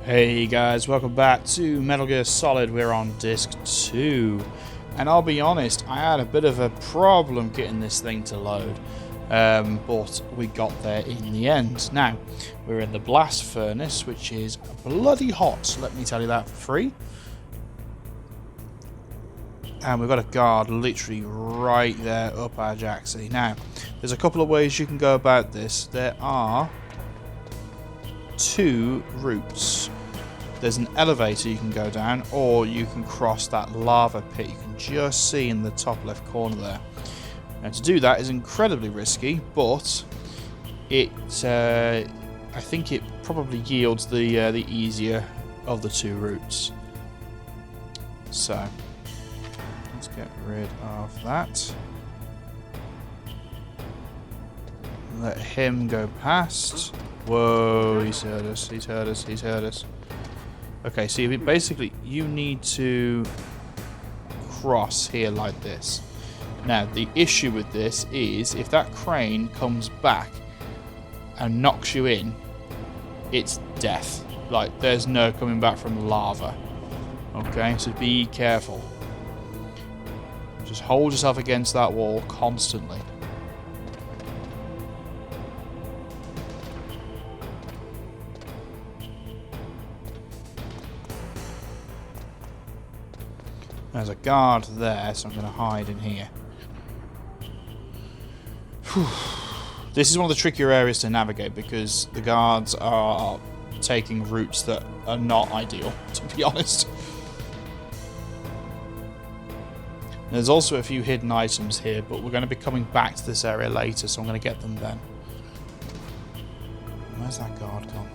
Hey guys, welcome back to Metal Gear Solid. We're on disc 2, and I'll be honest, I had a bit of a problem getting this thing to load, but we got there in the end. Now, we're in the blast furnace, which is bloody hot, let me tell you that for free. And we've got a guard literally right there up our jacksie. Now, there's a couple of ways you can go about this. There are two routes. There's an elevator you can go down, or you can cross that lava pit you can just see in the top left corner there. Now to do that is incredibly risky, but it I think it probably yields the easier of the two routes. So let's get rid of that. Let him go past. Whoa, he's heard us, he's heard us, he's heard us. Okay, so basically you need to cross here like this. Now, the issue with this is if that crane comes back and knocks you in, it's death. Like, there's no coming back from lava. Okay, so be careful. Just hold yourself against that wall constantly. There's a guard there, so I'm going to hide in here. Whew. This is one of the trickier areas to navigate because the guards are taking routes that are not ideal, to be honest. There's also a few hidden items here, but we're going to be coming back to this area later, so I'm going to get them then. Where's that guard gone?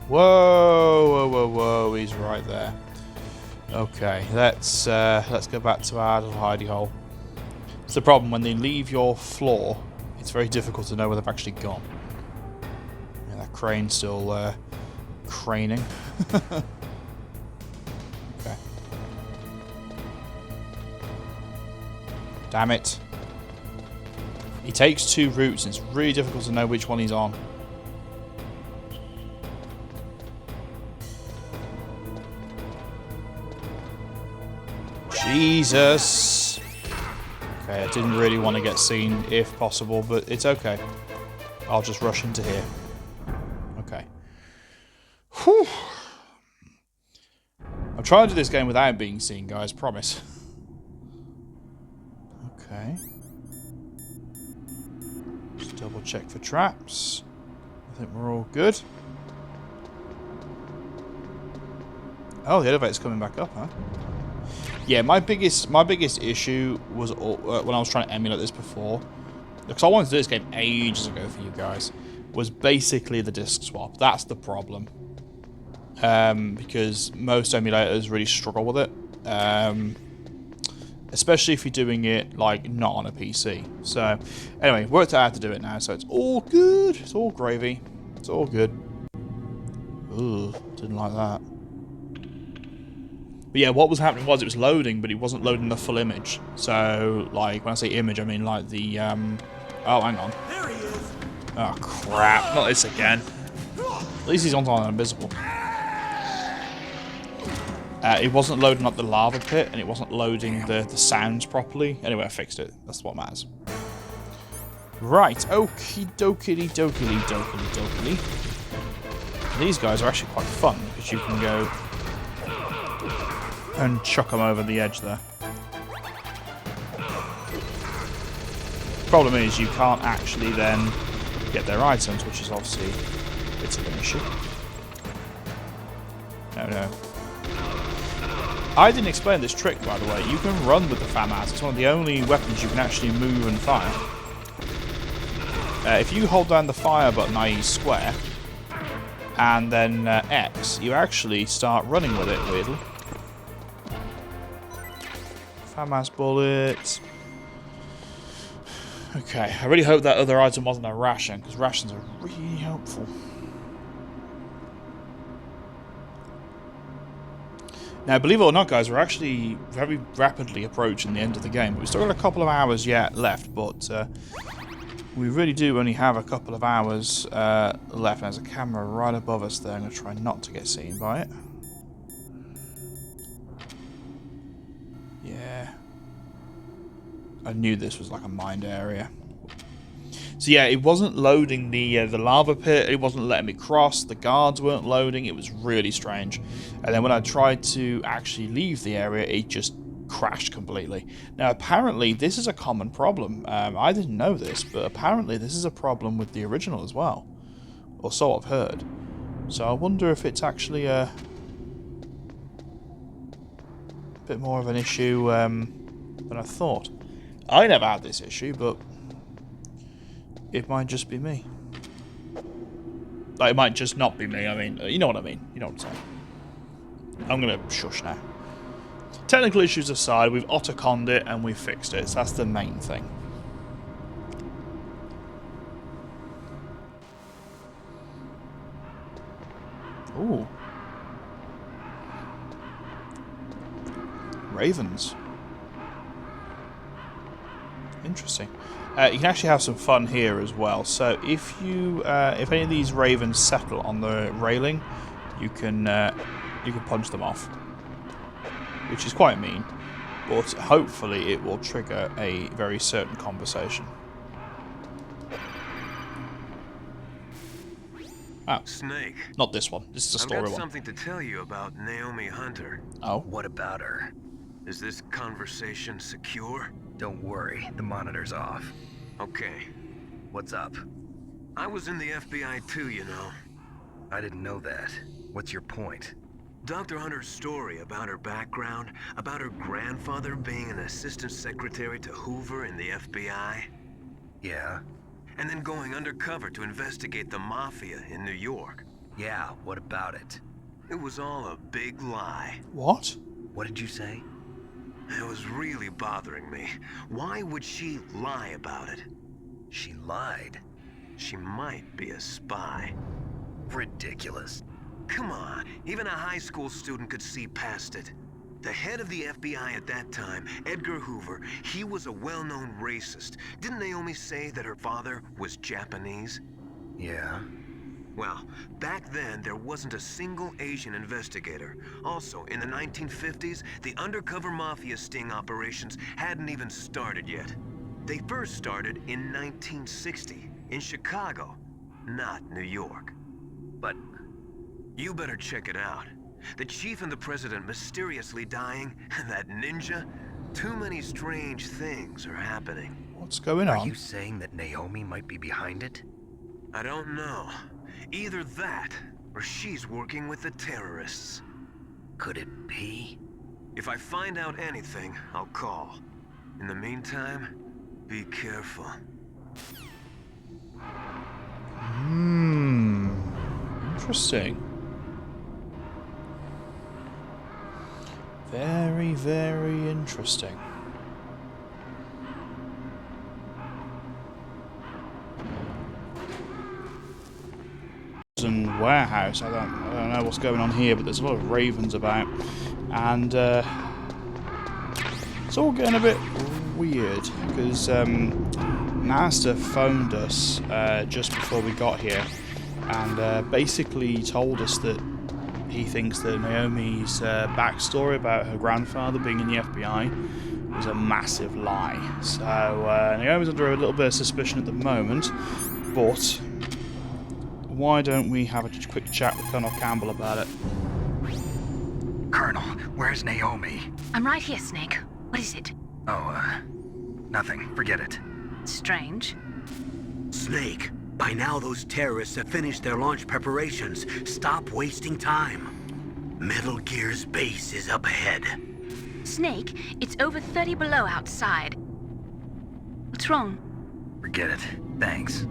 Whoa, whoa, whoa, whoa, he's right there. Okay, let's go back to our little hidey hole. It's the problem, when they leave your floor, it's very difficult to know where they've actually gone. Yeah, that crane's still craning. Okay. Damn it. He takes two routes, and it's really difficult to know which one he's on. Jesus! Okay, I didn't really want to get seen if possible, but it's okay. I'll just rush into here. Okay. Whew. I'm trying to do this game without being seen, guys, promise. Okay. Just double check for traps. I think we're all good. Oh, the elevator's coming back up, huh? Yeah, my biggest issue was when I was trying to emulate this before, because I wanted to do this game ages ago for you guys, was basically the disc swap. That's the problem, because most emulators really struggle with it, especially if you're doing it like not on a PC. So anyway, worked out how to do it now, so it's all good. It's all gravy. It's all good. Ugh, didn't like that. But yeah, what was happening was it was loading, but it wasn't loading the full image. So, like, when I say image, I mean like the, oh, hang on. There he is. Oh, crap. Not this again. At least he's on time and invisible. It wasn't loading up the lava pit, and it wasn't loading the sounds properly. Anyway, I fixed it. That's what matters. Right. Okie dokie dokie dokie dokie. These guys are actually quite fun, because you can go and chuck them over the edge there. Problem is, you can't actually then get their items, which is obviously a bit of an issue. No. I didn't explain this trick, by the way. You can run with the FAMAS. It's one of the only weapons you can actually move and fire. If you hold down the fire button, i.e. square, and then X, you actually start running with it, weirdly. FAMAS bullet. Okay, I really hope that other item wasn't a ration, because rations are really helpful. Now, believe it or not, guys, we're actually very rapidly approaching the end of the game. We've still got a couple of hours yet left, but We really do only have a couple of hours left. There's a camera right above us there. I'm going to try not to get seen by it. Yeah. I knew this was like a mined area. So yeah, it wasn't loading the lava pit. It wasn't letting me cross. The guards weren't loading. It was really strange. And then when I tried to actually leave the area, it just crashed completely. Now apparently this is a common problem. I didn't know this, but apparently this is a problem with the original as well, or so I've heard. So I wonder if it's actually a bit more of an issue than I thought. I never had this issue, but it might just be me. Like, it might just not be me. I mean, you know what I mean. You know what I'm saying. I'm gonna shush now. Technical issues aside, we've autoconned it and we've fixed it. So that's the main thing. Ooh. Ravens. Interesting. You can actually have some fun here as well. So if you, if any of these ravens settle on the railing, you can punch them off, which is quite mean, but hopefully it will trigger a very certain conversation. Oh, Snake. Not this one. This is a story one. I've got something to tell you about Naomi Hunter. Oh. What about her? Is this conversation secure? Don't worry, the monitor's off. Okay. What's up? I was in the FBI too, you know. I didn't know that. What's your point? Dr. Hunter's story about her background, about her grandfather being an assistant secretary to Hoover in the FBI. Yeah? And then going undercover to investigate the mafia in New York. Yeah, what about it? It was all a big lie. What? What did you say? It was really bothering me. Why would she lie about it? She lied? She might be a spy. Ridiculous. Come on, even a high school student could see past it. The head of the FBI at that time, Edgar Hoover, he was a well-known racist. Didn't Naomi say that her father was Japanese? Yeah. Well, back then, there wasn't a single Asian investigator. Also, in the 1950s, the undercover mafia sting operations hadn't even started yet. They first started in 1960, in Chicago, not New York. But you better check it out. The chief and the president mysteriously dying, and that ninja. Too many strange things are happening. What's going on? Are you saying that Naomi might be behind it? I don't know. Either that, or she's working with the terrorists. Could it be? If I find out anything, I'll call. In the meantime, be careful. Interesting. Very, very interesting. And warehouse. I don't know what's going on here, but there's a lot of ravens about, and it's all getting a bit weird because Master phoned us just before we got here, and basically told us that he thinks that Naomi's backstory about her grandfather being in the FBI was a massive lie. So Naomi's under a little bit of suspicion at the moment, but why don't we have a quick chat with Colonel Campbell about it? Colonel, where's Naomi? I'm right here, Snake. What is it? Oh, nothing. Forget it. Strange. Snake, by now those terrorists have finished their launch preparations. Stop wasting time. Metal Gear's base is up ahead. Snake, it's over 30 below outside. What's wrong? Forget it. Thanks.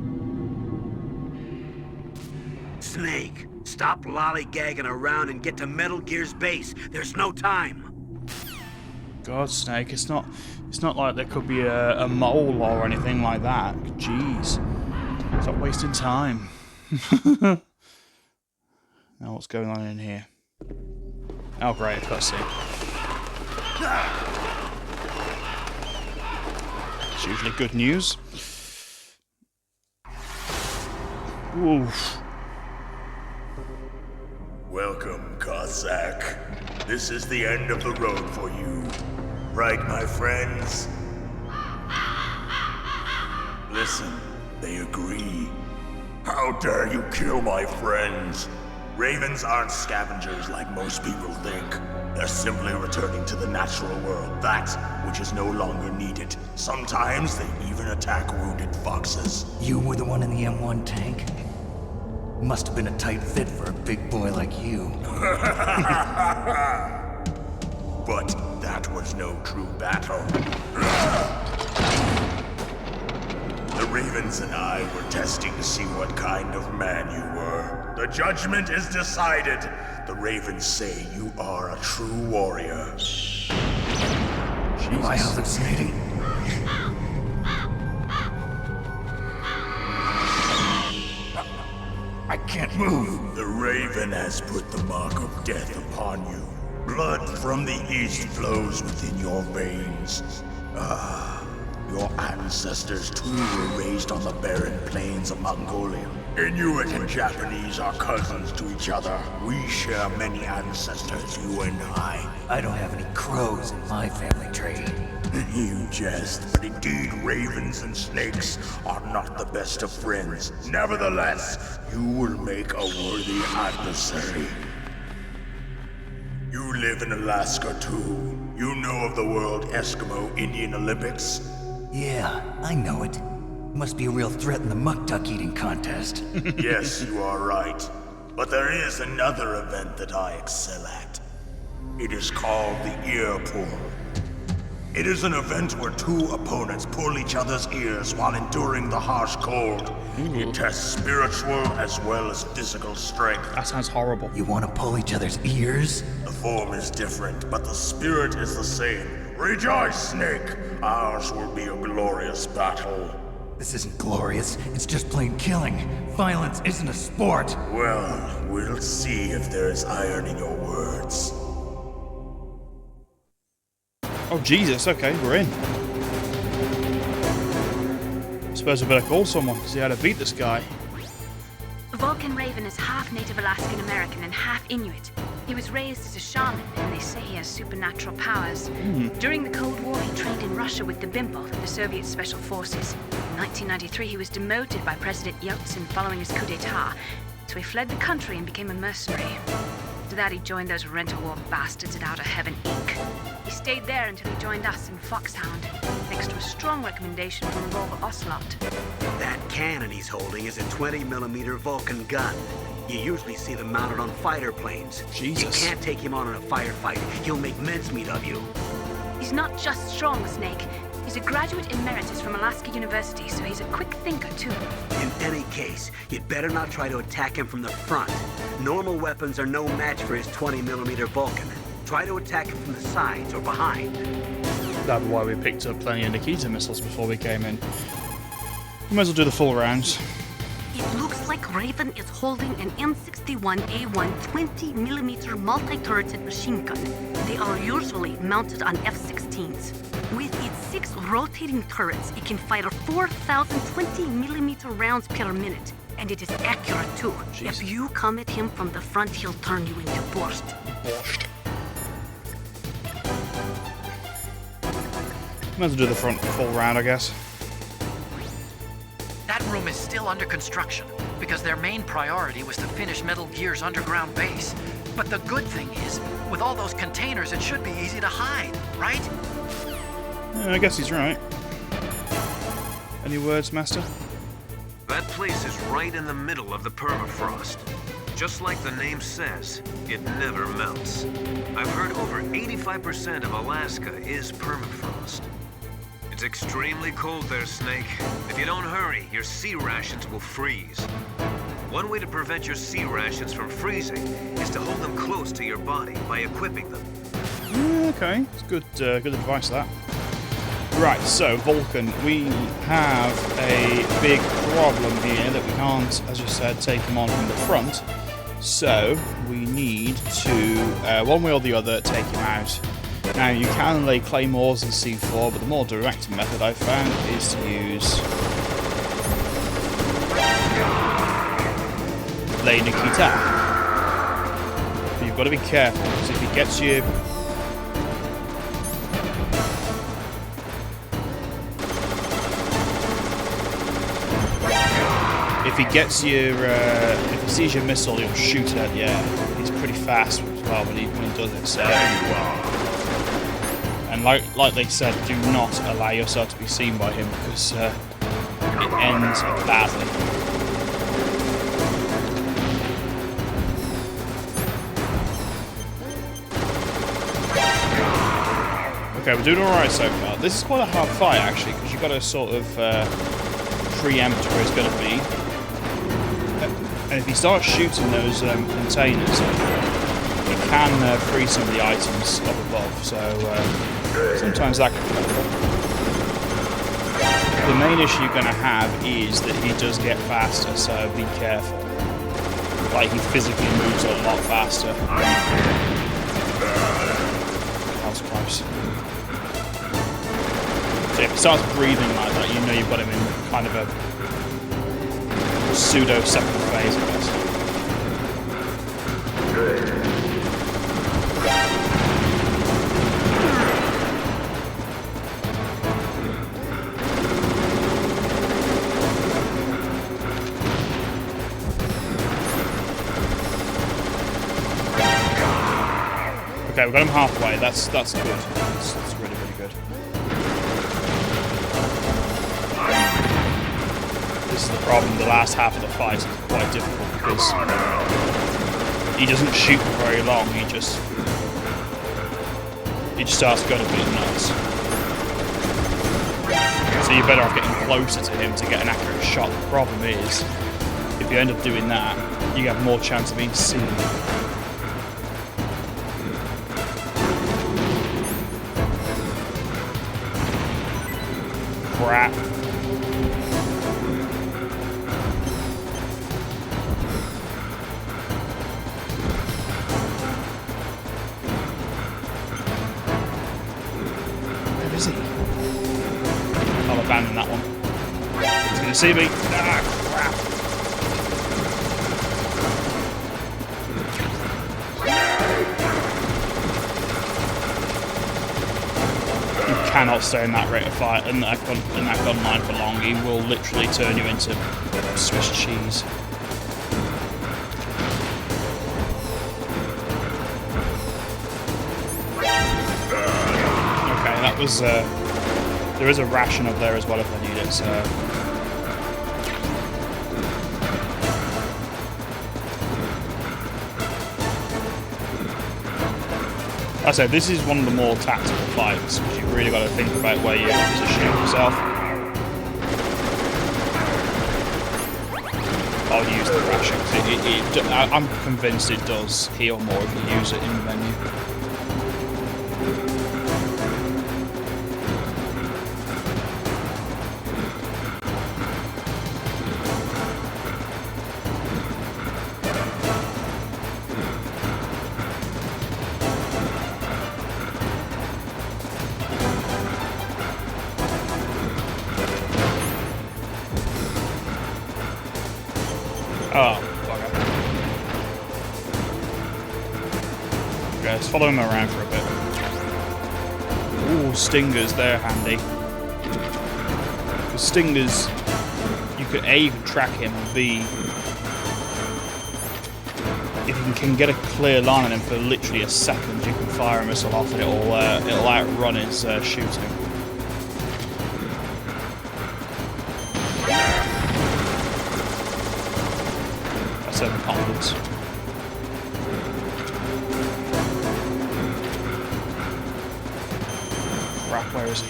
Snake, stop lollygagging around and get to Metal Gear's base. There's no time. God, Snake, it's not like there could be a mole or anything like that. Jeez. Stop wasting time. Now what's going on in here? Oh great, a cutscene. It's usually good news. Oof. Welcome, Cossack. This is the end of the road for you. Right, my friends? Listen, they agree. How dare you kill my friends? Ravens aren't scavengers like most people think. They're simply returning to the natural world, that which is no longer needed. Sometimes they even attack wounded foxes. You were the one in the M1 tank? Must have been a tight fit for a big boy like you. But that was no true battle. The Ravens and I were testing to see what kind of man you were. The judgment is decided. The Ravens say you are a true warrior. Am I hallucinating? I can't move. The Raven has put the mark of death upon you. Blood from the east flows within your veins. Your ancestors too were raised on the barren plains of Mongolia. Inuit and Japanese are cousins to each other. We share many ancestors, you and I. I don't have any crows in my family tree. You jest, but indeed ravens and snakes are not the best of friends. Nevertheless, you will make a worthy adversary. You live in Alaska too. You know of the World Eskimo Indian Olympics? Yeah, I know it. Must be a real threat in the muck duck eating contest. Yes, you are right. But there is another event that I excel at. It is called the ear pull. It is an event where two opponents pull each other's ears while enduring the harsh cold. It tests spiritual as well as physical strength. That sounds horrible. You want to pull each other's ears? The form is different, but the spirit is the same. Rejoice, Snake! Ours will be a glorious battle. This isn't glorious. It's just plain killing. Violence isn't a sport. Well, we'll see if there is iron in your words. Oh, Jesus. Okay, we're in. Suppose we better call someone to see how to beat this guy. Vulcan Raven is half Native Alaskan American and half Inuit. He was raised as a shaman, and they say he has supernatural powers. During the Cold War, he trained in Russia with the Bimpel, the Soviet Special Forces. In 1993, he was demoted by President Yeltsin following his coup d'etat, so he fled the country and became a mercenary. After that, he joined those rent-a-war bastards at Outer Heaven, Inc. He stayed there until he joined us in FOXHOUND, thanks to a strong recommendation from Revolver Ocelot. That cannon he's holding is a 20mm Vulcan gun. You usually see them mounted on fighter planes. Jesus. You can't take him on in a firefight. He'll make mincemeat of you. He's not just strong, Snake. He's a graduate emeritus from Alaska University, so he's a quick thinker, too. In any case, you'd better not try to attack him from the front. Normal weapons are no match for his 20mm Vulcan. Try to attack him from the sides or behind. That's why we picked up plenty of Nikita missiles before we came in. We might as well do the full rounds. It looks like Raven is holding an M61A1 20mm multi-turreted machine gun. They are usually mounted on F-16s. With its 6 rotating turrets, it can fire 4,000 20mm rounds per minute. And it is accurate too. Jeez. If you come at him from the front, he'll turn you into borscht. Borscht. Might as well do the front full round, I guess. That room is still under construction, because their main priority was to finish Metal Gear's underground base. But the good thing is, with all those containers, it should be easy to hide, right? Yeah, I guess he's right. Any words, Master? That place is right in the middle of the permafrost. Just like the name says, it never melts. I've heard over 85% of Alaska is permafrost. It's extremely cold there, Snake. If you don't hurry, your sea rations will freeze. One way to prevent your sea rations from freezing is to hold them close to your body by equipping them. Okay, it's good advice, that. Right, so, Vulcan, we have a big problem here that we can't, as you said, take him on from the front. So, we need to, one way or the other, take him out. Now, you can lay claymores in C4, but the more direct method I've found is to use laying a guitar. But you've got to be careful, because if he gets you... If he gets your, if he sees your missile, he'll shoot it at the air. He's pretty fast as well when he does it. So, and like they said, do not allow yourself to be seen by him, because it ends badly. Okay, we're doing all right so far. This is quite a hard fight actually, because you've got to sort of preempt where it's going to be. And if he starts shooting those containers, he can free some of the items up above, so sometimes that can help. The main issue you're going to have is that he does get faster, so be careful. Like, he physically moves a lot faster. That was close. So if he starts breathing like that, you know you've got him in kind of a pseudo second phase, I guess. Okay, we've got him halfway. That's good. That's really, really good. This is the problem. The last half of the fight is quite difficult because he doesn't shoot for very long. He just starts going a bit nuts. So you're better off getting closer to him to get an accurate shot. The problem is, if you end up doing that, you have more chance of being seen. Crap. Where is he? I'll abandon that one. He's gonna see me. Ah, crap. You cannot stay in that rate of fire in that gun line for long. He will literally turn you into Swiss cheese. Okay, that was there is a ration up there as well if I need it, so I said, this is one of the more tactical fights, because you've really got to think about where you're positioning yourself. I'll use the ration, because I'm convinced it does heal more if you use it in the menu. Oh, bugger. Okay, let's follow him around for a bit. Ooh, stingers, they're handy. Because stingers, you can track him, and B, if you can get a clear line on him for literally a second, you can fire a missile off and it'll outrun his shooting. Confidence. Crap, where is he?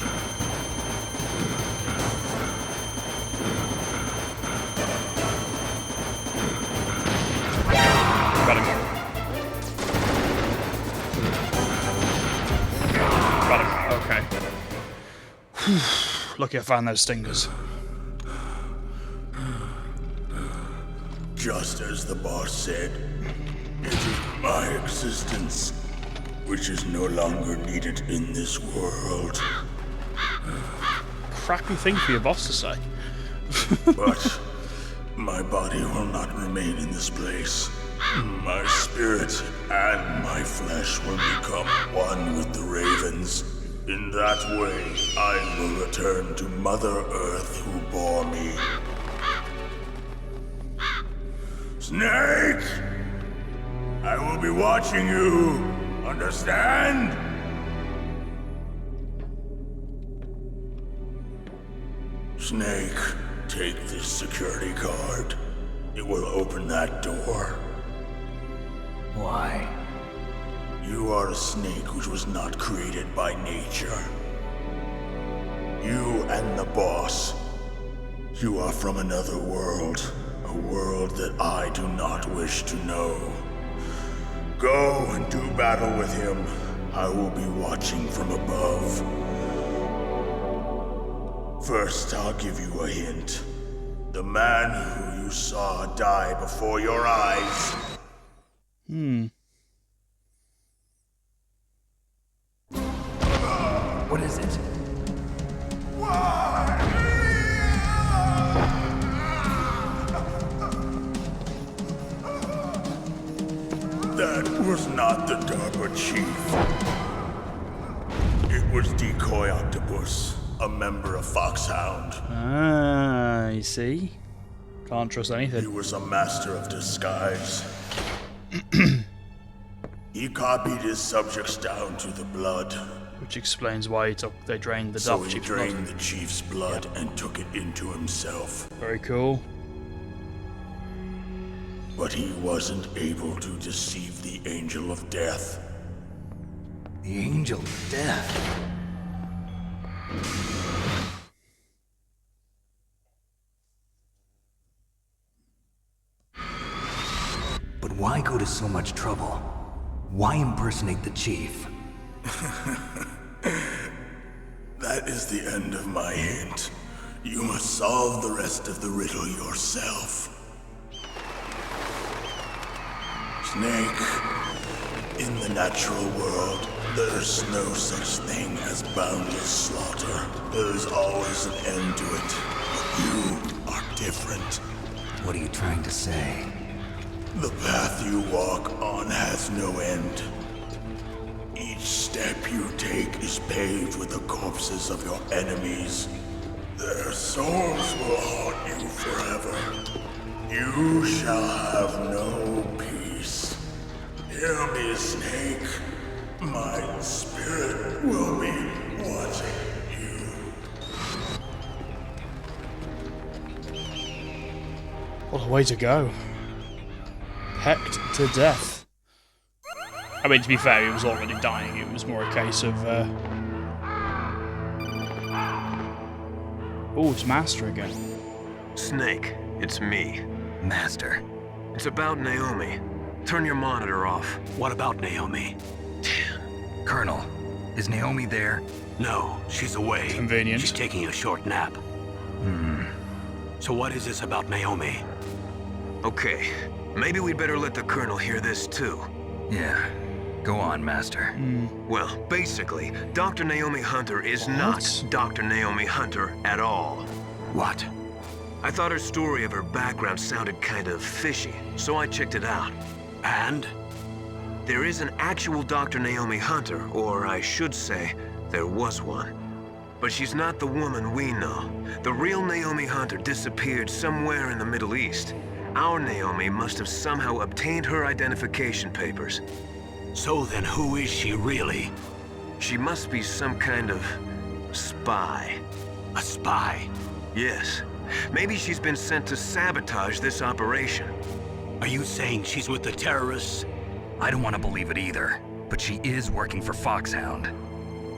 Got him. Got him. Okay. Lucky I found those stingers. Just as the boss said, it is my existence which is no longer needed in this world. Crappy thing for your boss to say. But My body will not remain in this place. My spirit and my flesh will become one with the ravens. In that way, I will return to Mother Earth who bore me. Snake! I will be watching you. Understand? Snake, take this security card. It will open that door. Why? You are a snake which was not created by nature. You and the boss. You are from another world. A world that I do not wish to know. Go and do battle with him. I will be watching from above. First, I'll give you a hint. The man who you saw die before your eyes. What is it? That was not the DARPA chief. It was Decoy Octopus, a member of FOXHOUND. Ah, you see? Can't trust He anything. was a master of disguise. He copied his subjects down to the blood. Which explains why they drained the So Dark he Chief's drained blood. the chief's blood and took it into himself. Very cool. But he wasn't able to deceive the Angel of Death. The Angel of Death. But why go to so much trouble? Why impersonate the chief? That is the end of my hint. You must solve the rest of the riddle yourself. Snake, in the natural world, there's no such thing as boundless slaughter. There's always an end to it. But you are different. What are you trying to say? The path you walk on has no end. Each step you take is paved with the corpses of your enemies. Their souls will haunt you forever. You shall have no peace. Hear me, Snake. My spirit will be watching you. What a way to go. Pecked to death. I mean, to be fair, he was already dying. It was more a case of... Oh, it's Master again. Snake, it's me. Master, It's about Naomi. Turn your monitor off. what about Naomi? Colonel, is Naomi there? No, she's away. Convenient. She's taking a short nap. So what is this about Naomi? Okay, maybe we'd better let the Colonel hear this too. Yeah. Go on, Master. Well, basically, Dr. Naomi Hunter is not Dr. Naomi Hunter at all. What? I thought her story of her background sounded kind of fishy, so I checked it out. And? There is an actual Dr. Naomi Hunter, or I should say, there was one. But she's not the woman we know. The real Naomi Hunter disappeared somewhere in the Middle East. Our Naomi must have somehow obtained her identification papers. So then who is she really? She must be some kind of spy. A spy? Yes. Maybe she's been sent to sabotage this operation. Are you saying she's with the terrorists? I don't want to believe it either, but she is working for FOXHOUND.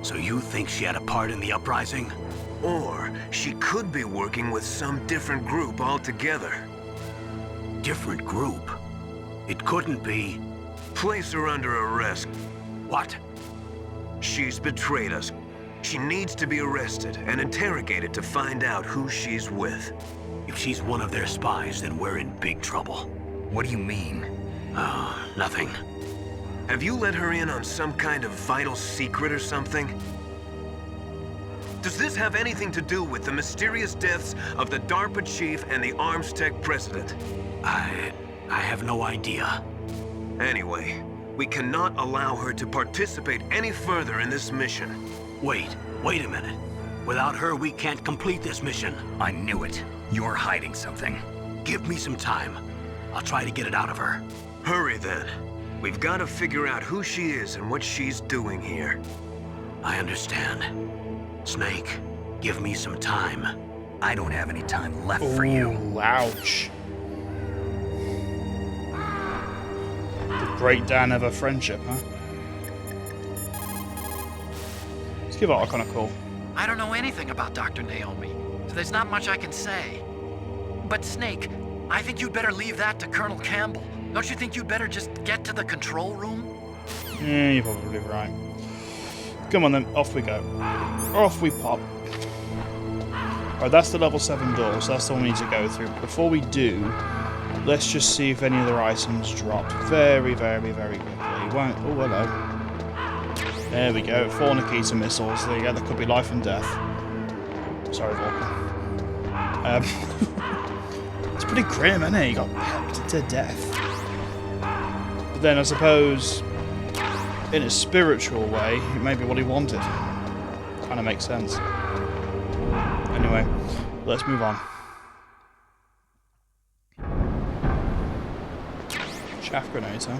So you think she had a part in the uprising? Or she could be working with some different group altogether. Different group? It couldn't be... Place her under arrest. What? She's betrayed us. She needs to be arrested and interrogated to find out who she's with. If she's one of their spies, then we're in big trouble. What do you mean? Nothing. Have you let her in on some kind of vital secret or something? Does this have anything to do with the mysterious deaths of the DARPA chief and the arms tech president? I have no idea. Anyway, we cannot allow her to participate any further in this mission. Wait a minute. Without her, we can't complete this mission. I knew it. You're hiding something. Give me some time. I'll try to get it out of her. Hurry then. We've got to figure out who she is and what she's doing here. I understand. Snake, give me some time. I don't have any time left for you. Ooh, ouch. The breakdown of a friendship, huh? Let's give Archon a call. I don't know anything about Dr. Naomi, so there's not much I can say. But Snake, I think you'd better leave that to Colonel Campbell. Don't you think you'd better just get to the control room? Yeah, you're probably right. Come on then, off we go. Off we pop. Right, that's the level 7 door, so that's the one we need to go through. But before we do, let's just see if any other items dropped. Very, very, very quickly. Won't. Oh, hello. There we go. 4 Nikita missiles. There you go. That could be life and death. Sorry, Vulcan. It's pretty grim, isn't it? He got pecked to death. But then I suppose, in a spiritual way, it may be what he wanted. Kind of makes sense. Anyway, let's move on. Chaff grenades, huh?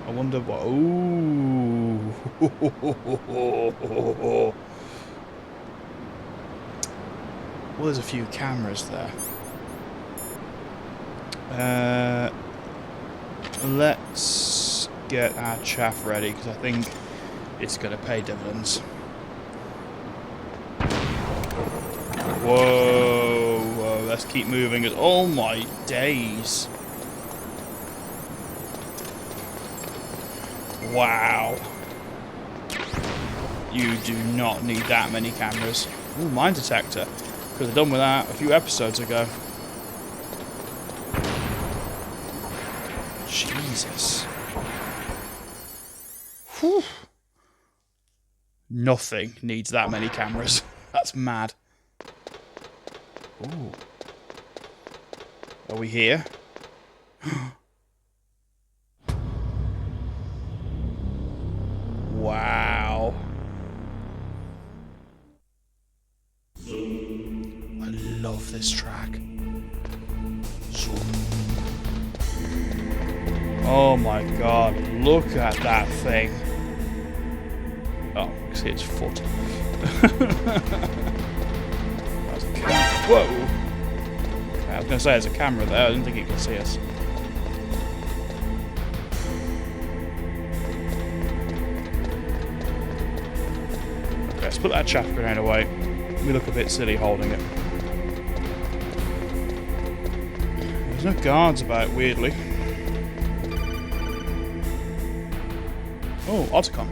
I wonder what... Ooh! Well, there's a few cameras there. Let's get our chaff ready, because I think it's going to pay dividends. Whoa, whoa, let's keep moving. Oh my days. Wow. You do not need that many cameras. Ooh, mine detector. Could have done with that a few episodes ago. Jesus. Whew. Nothing needs that many cameras. That's mad. Ooh. Are we here? Wow. I love this track. Oh my god, look at that thing. Oh, you see its foot. That's a camera. Whoa! Okay, I was going to say there's a camera there, I didn't think it could see us. Okay, let's put that chaff grenade away. We look a bit silly holding it. There's no guards about, weirdly. Oh, Otacon.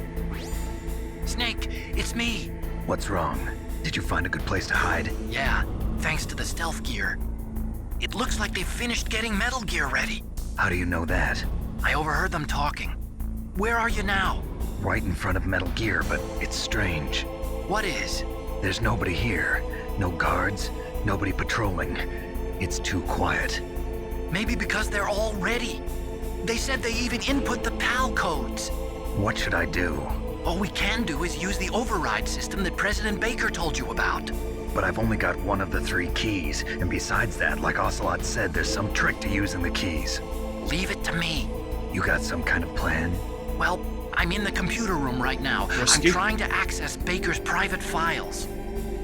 Snake, it's me. What's wrong? Did you find a good place to hide? Yeah, thanks to the stealth gear. It looks like they've finished getting Metal Gear ready. How do you know that? I overheard them talking. Where are you now? Right in front of Metal Gear, but it's strange. What is? There's nobody here. No guards, nobody patrolling. It's too quiet. Maybe because they're all ready. They said they even input the PAL codes. What should I do? All we can do is use the override system that President Baker told you about. But I've only got one of the 3 keys, and besides that, like Ocelot said, there's some trick to using the keys. Leave it to me. You got some kind of plan? Well, I'm in the computer room right now. Risky. I'm trying to access Baker's private files.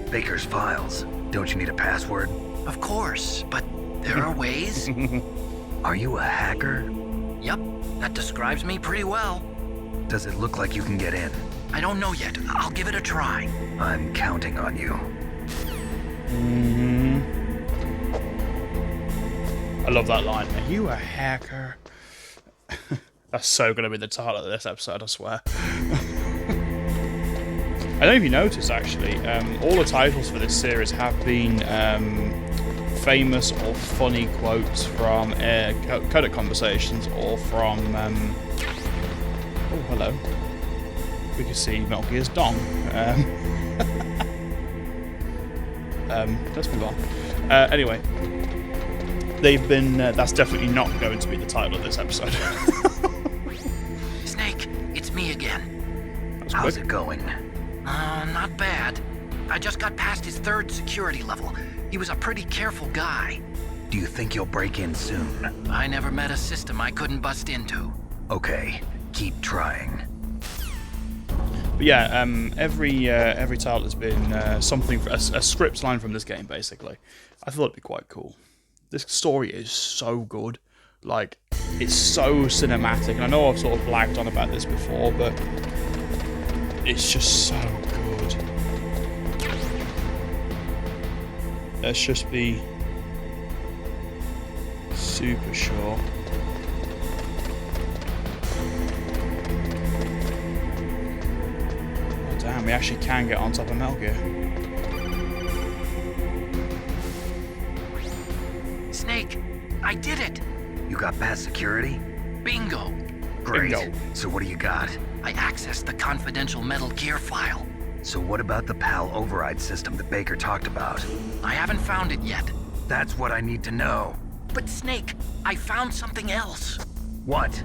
Baker's files? Don't you need a password? Of course, but there are ways. Are you a hacker? Yup, that describes me pretty well. Does it look like you can get in? I don't know yet. I'll give it a try. I'm counting on you. I love that line. Are you a hacker? That's so going to be the title of this episode, I swear. I don't know if you noticed, actually, all the titles for this series have been famous or funny quotes from Codec Conversations or from... oh, hello. We can see Metal Gear's dong. Let's move on. Anyway, they've been. That's definitely not going to be the title of this episode. Snake, it's me again. How's it going? Not bad. I just got past his 3rd security level. He was a pretty careful guy. Do you think you'll break in soon? I never met a system I couldn't bust into. Okay, keep trying. But yeah, every title has been something, a script line from this game, basically. I thought it'd be quite cool. This story is so good. Like, it's so cinematic. And I know I've sort of blagged on about this before, but it's just so good. Let's just be super sure. Oh, damn, we actually can get on top of Metal Gear. Snake, I did it! You got past security? Bingo! Great. Bingo. So what do you got? I accessed the confidential Metal Gear file. So what about the PAL override system that Baker talked about? I haven't found it yet. That's what I need to know. But Snake, I found something else. What?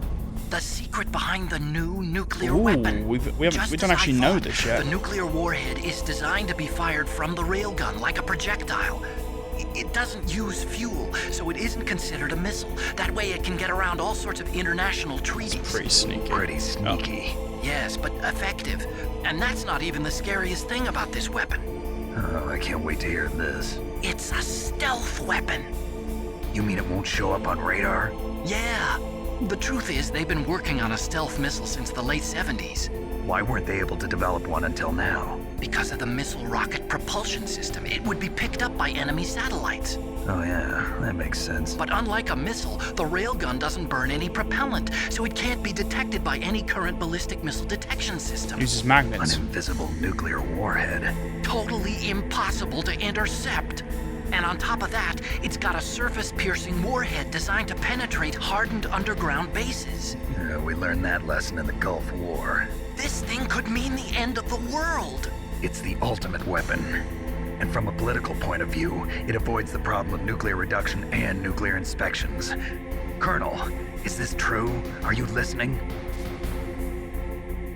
The secret behind the new nuclear Ooh, weapon. we Just don't as actually I know thought, this yet. The nuclear warhead is designed to be fired from the railgun like a projectile. It doesn't use fuel, so it isn't considered a missile. That way it can get around all sorts of international treaties. Pretty sneaky. Pretty sneaky. Yes, but effective. And that's not even the scariest thing about this weapon. Oh, I can't wait to hear this. It's a stealth weapon. You mean it won't show up on radar? Yeah. The truth is, they've been working on a stealth missile since the late 70s. Why weren't they able to develop one until now? Because of the missile rocket propulsion system, it would be picked up by enemy satellites. Oh yeah, that makes sense. But unlike a missile, the railgun doesn't burn any propellant, so it can't be detected by any current ballistic missile detection system. Uses magnets. An invisible nuclear warhead. Totally impossible to intercept. And on top of that, it's got a surface-piercing warhead designed to penetrate hardened underground bases. Yeah, we learned that lesson in the Gulf War. This thing could mean the end of the world. It's the ultimate weapon. And from a political point of view, it avoids the problem of nuclear reduction and nuclear inspections. Colonel, is this true? Are you listening?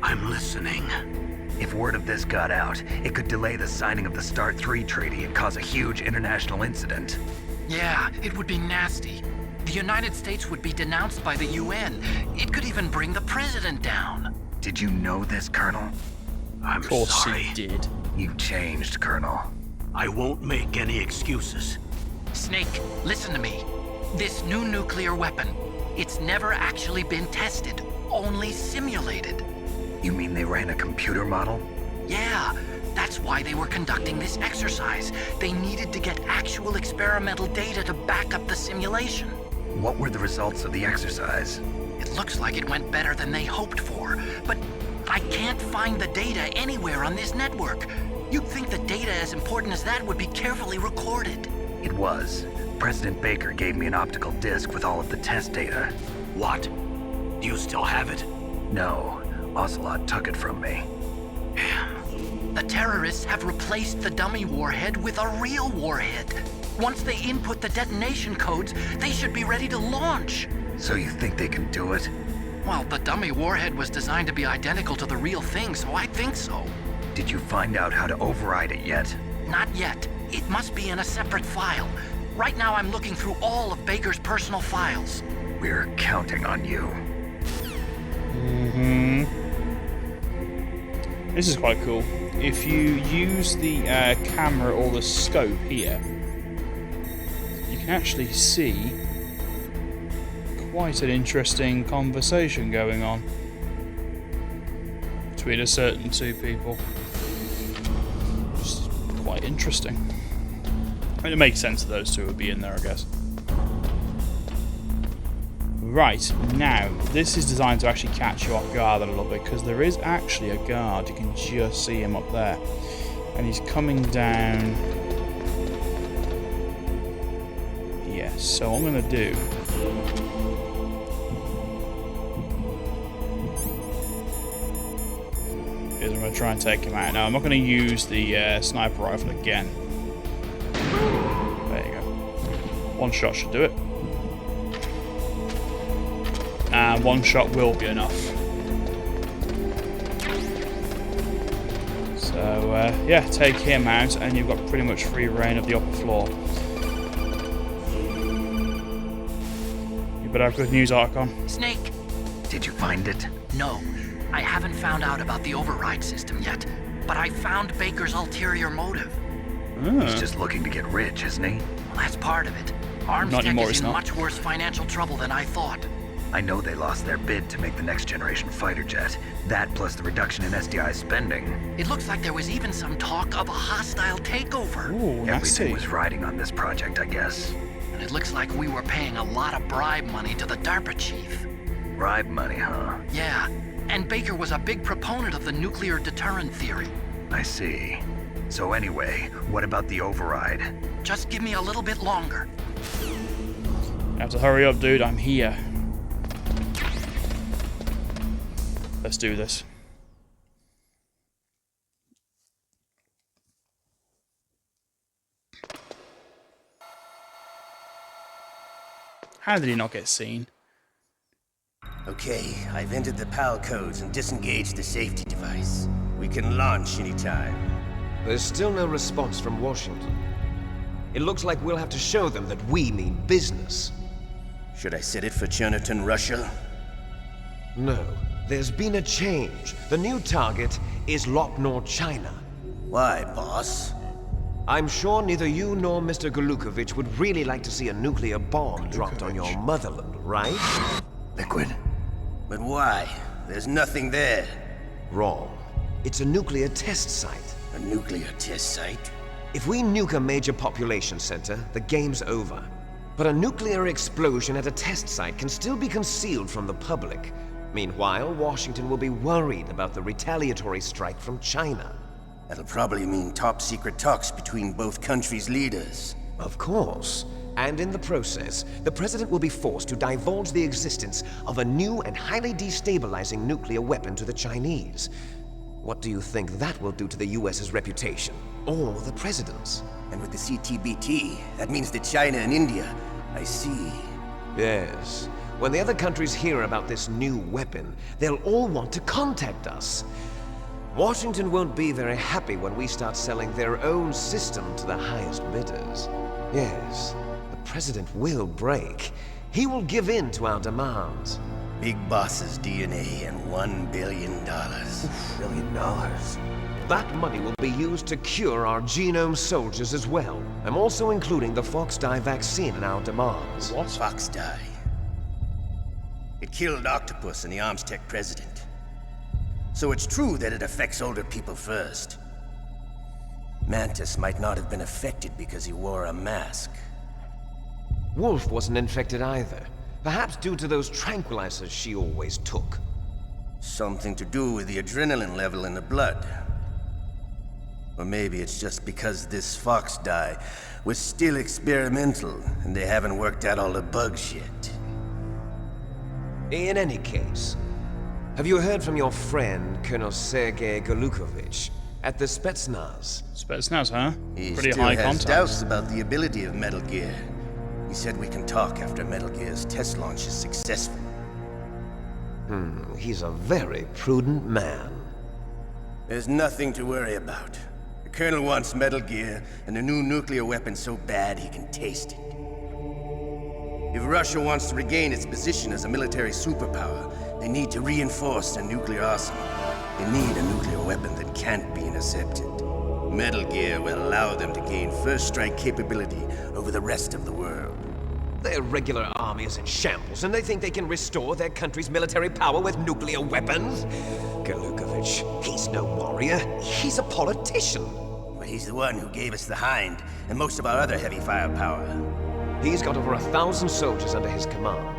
I'm listening. If word of this got out, it could delay the signing of the START 3 treaty and cause a huge international incident. Yeah, it would be nasty. The United States would be denounced by the UN. It could even bring the president down. Did you know this, Colonel? I'm Of course sorry. he did. You've changed, Colonel. I won't make any excuses. Snake, listen to me. This new nuclear weapon, it's never actually been tested, only simulated. You mean they ran a computer model? Yeah, that's why they were conducting this exercise. They needed to get actual experimental data to back up the simulation. What were the results of the exercise? It looks like it went better than they hoped for, but I can't find the data anywhere on this network. You'd think the data as important as that would be carefully recorded. It was. President Baker gave me an optical disc with all of the test data. What? Do you still have it? No, Ocelot took it from me. The terrorists have replaced the dummy warhead with a real warhead. Once they input the detonation codes, they should be ready to launch. So you think they can do it? Well, the dummy warhead was designed to be identical to the real thing, so I think so. Did you find out how to override it yet? Not yet. It must be in a separate file. Right now I'm looking through all of Baker's personal files. We're counting on you. This is quite cool. If you use the camera or the scope here, you can actually see quite an interesting conversation going on between a certain two people. Just quite interesting. I mean, it makes sense that those two would be in there, I guess. Right, now, this is designed to actually catch you off guard a little bit, because there is actually a guard. You can just see him up there. And he's coming down. Yes, so what I'm going to do... is I'm going going to try and take him out. Now, I'm not going to use the sniper rifle again. There you go. One shot should do it. And one shot will be enough. So, yeah, take him out, and you've got pretty much free reign of the upper floor. You better have good news, Archon. Snake! Did you find it? No, I haven't found out about the override system yet, but I found Baker's ulterior motive. He's just looking to get rich, isn't he? Well, that's part of it. Armstech is in much worse financial trouble than I thought. I know they lost their bid to make the next generation fighter jet. That plus the reduction in SDI spending. It looks like there was even some talk of a hostile takeover. Ooh, Everything nasty. was riding on this project, I guess. And it looks like we were paying a lot of bribe money to the DARPA chief. Bribe money, huh? Yeah, and Baker was a big proponent of the nuclear deterrent theory. I see. So anyway, what about the override? Just give me a little bit longer. You have to hurry up, dude. I'm here. Let's do this. How did he not get seen? Okay, I've entered the PAL codes and disengaged the safety device. We can launch anytime. There's still no response from Washington. It looks like we'll have to show them that we mean business. Should I set it for Chernobyl, Russia? No, there's been a change. The new target is Lopnor, China. Why, boss? I'm sure neither you nor Mr. Golukovich would really like to see a nuclear bomb dropped on your motherland, right? Liquid. But why? There's nothing there. Wrong. It's a nuclear test site. A nuclear test site? If we nuke a major population center, the game's over. But a nuclear explosion at a test site can still be concealed from the public. Meanwhile, Washington will be worried about the retaliatory strike from China. That'll probably mean top-secret talks between both countries' leaders. Of course. And in the process, the president will be forced to divulge the existence of a new and highly destabilizing nuclear weapon to the Chinese. What do you think that will do to the US's reputation? Or the president's? And with the CTBT, that means that China and India. I see. Yes. When the other countries hear about this new weapon, they'll all want to contact us. Washington won't be very happy when we start selling their own system to the highest bidders. Yes, the president will break. He will give in to our demands. Big boss's DNA and $1 billion. $1 billion. That money will be used to cure our genome soldiers as well. I'm also including the FOXHOUND vaccine in our demands. What? FOXHOUND. It killed Octopus and the Armstech president. So it's true that it affects older people first. Mantis might not have been affected because he wore a mask. Wolf wasn't infected either. Perhaps due to those tranquilizers she always took. Something to do with the adrenaline level in the blood. Or maybe it's just because this Fox dye was still experimental and they haven't worked out all the bugs yet. In any case, have you heard from your friend, Colonel Sergei Golukovich, at the Spetsnaz? Spetsnaz, huh? He Pretty still high has contacts. doubts about the ability of Metal Gear. He said we can talk after Metal Gear's test launch is successful. He's a very prudent man. There's nothing to worry about. The Colonel wants Metal Gear and a new nuclear weapon so bad he can taste it. If Russia wants to regain its position as a military superpower, they need to reinforce their nuclear arsenal. They need a nuclear weapon that can't be intercepted. Metal Gear will allow them to gain first strike capability over the rest of the world. Their regular army is in shambles, and they think they can restore their country's military power with nuclear weapons? Golukovich, he's no warrior. He's a politician. But he's the one who gave us the Hind and most of our other heavy firepower. He's got over 1,000 soldiers under his command.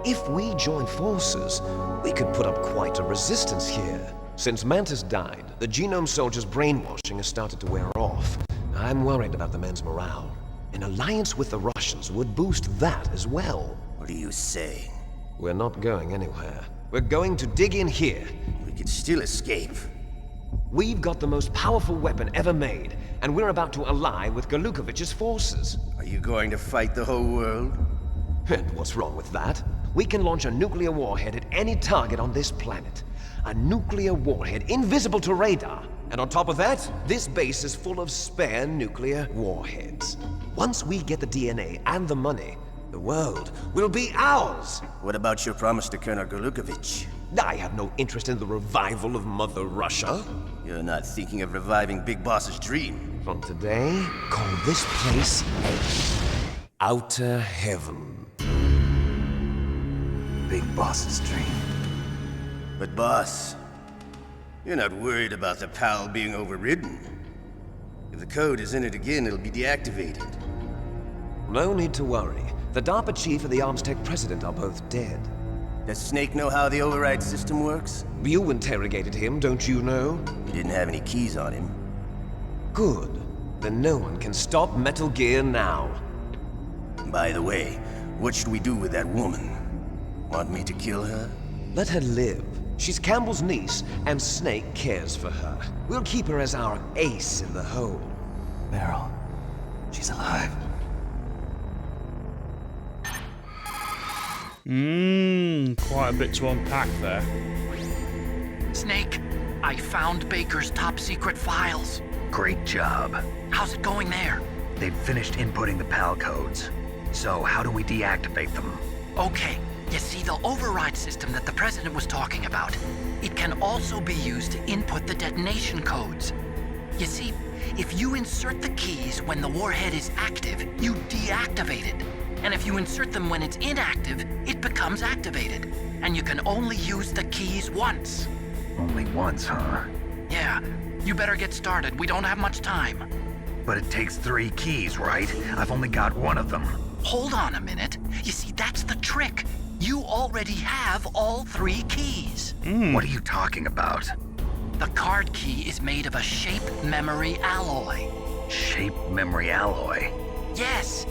If we join forces, we could put up quite a resistance here. Since Mantis died, the genome soldiers' brainwashing has started to wear off. I'm worried about the men's morale. An alliance with the Russians would boost that as well. What do you say? We're not going anywhere. We're going to dig in here. We could still escape. We've got the most powerful weapon ever made, and we're about to ally with Galukovich's forces. Are you going to fight the whole world? And what's wrong with that? We can launch a nuclear warhead at any target on this planet. A nuclear warhead invisible to radar. And on top of that, this base is full of spare nuclear warheads. Once we get the DNA and the money, the world will be ours. What about your promise to Colonel Galukovich? I have no interest in the revival of Mother Russia. You're not thinking of reviving Big Boss's dream. From today, call this place Outer Heaven. Big Boss's dream. But boss, you're not worried about the PAL being overridden. If the code is in it again, it'll be deactivated. No need to worry. The DARPA chief and the Arms Tech president are both dead. Does Snake know how the override system works? You interrogated him, don't you know? He didn't have any keys on him. Good. Then no one can stop Metal Gear now. By the way, what should we do with that woman? Want me to kill her? Let her live. She's Campbell's niece, and Snake cares for her. We'll keep her as our ace in the hole. Meryl, she's alive. Quite a bit to unpack there. Snake, I found Baker's top secret files. Great job. How's it going there? They've finished inputting the PAL codes. So how do we deactivate them? Okay, you see the override system that the president was talking about. It can also be used to input the detonation codes. You see, if you insert the keys when the warhead is active, you deactivate it. And if you insert them when it's inactive, it becomes activated. And you can only use the keys once. Only once, huh? Yeah, you better get started. We don't have much time. But it takes 3 keys, right? I've only got 1 of them. Hold on a minute. You see, that's the trick. You already have all 3 keys. What are you talking about? The card key is made of a shape memory alloy. Shape memory alloy? Yes.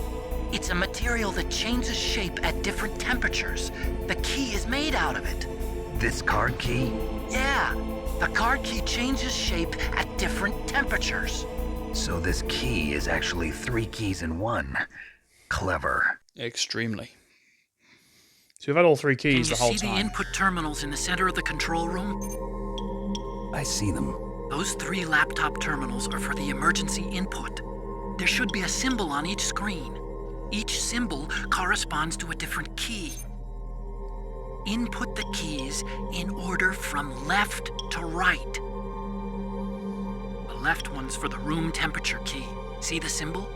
It's a material that changes shape at different temperatures. The key is made out of it. This card key? Yeah. The card key changes shape at different temperatures. So this key is actually 3 keys in 1. Clever. Extremely. So we've had all 3 keys the whole Can you see the input terminals in the center of the control room? I see them. Those 3 laptop terminals are for the emergency input. There should be a symbol on each screen. Each symbol corresponds to a different key. Input the keys in order from left to right. The left one's for the room temperature key. See the symbol?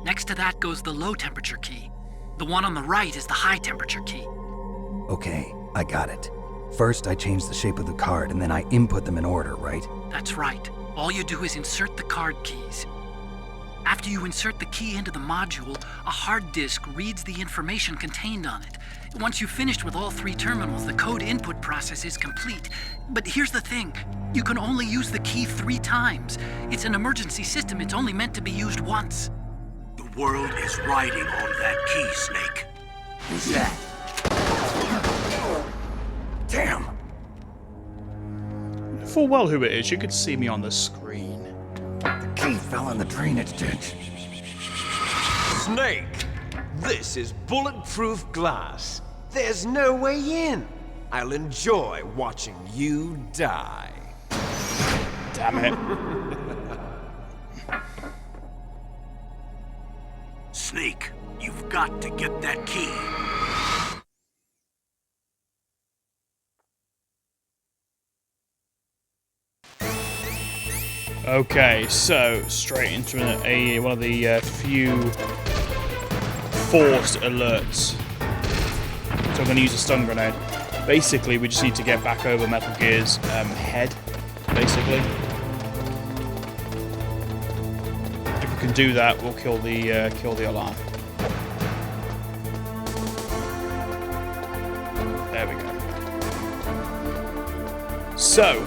Next to that goes the low temperature key. The one on the right is the high temperature key. Okay, I got it. First, I change the shape of the card, and then I input them in order, right? That's right. All you do is insert the card keys. After you insert the key into the module, a hard disk reads the information contained on it. Once you've finished with all 3 terminals, the code input process is complete. But here's the thing. You can only use the key 3 times. It's an emergency system. It's only meant to be used once. The world is riding on that key, Snake. Who's that? Damn! Full well who it is, you could see me on the screen. The key fell in the drainage ditch. Snake! This is bulletproof glass. There's no way in. I'll enjoy watching you die. Damn it. Snake, you've got to get that key. Okay, so straight into one of the few forced alerts. So I'm going to use a stun grenade. Basically, we just need to get back over Metal Gear's head, basically. If we can do that, we'll kill the alarm. There we go. So,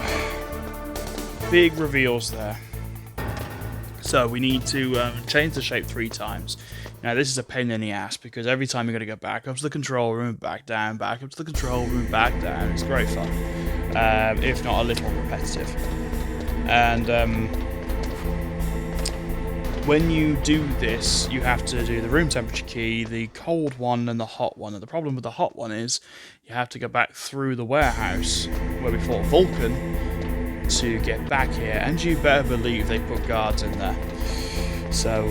big reveals there. So we need to change the shape 3 times. Now this is a pain in the ass because every time you're going to go back up to the control room, back down, back up to the control room, back down. It's great fun, if not a little repetitive. And when you do this, you have to do the room temperature key, the cold one, and the hot one. And the problem with the hot one is you have to go back through the warehouse where we fought Vulcan to get back here. And you better believe they put guards in there. So,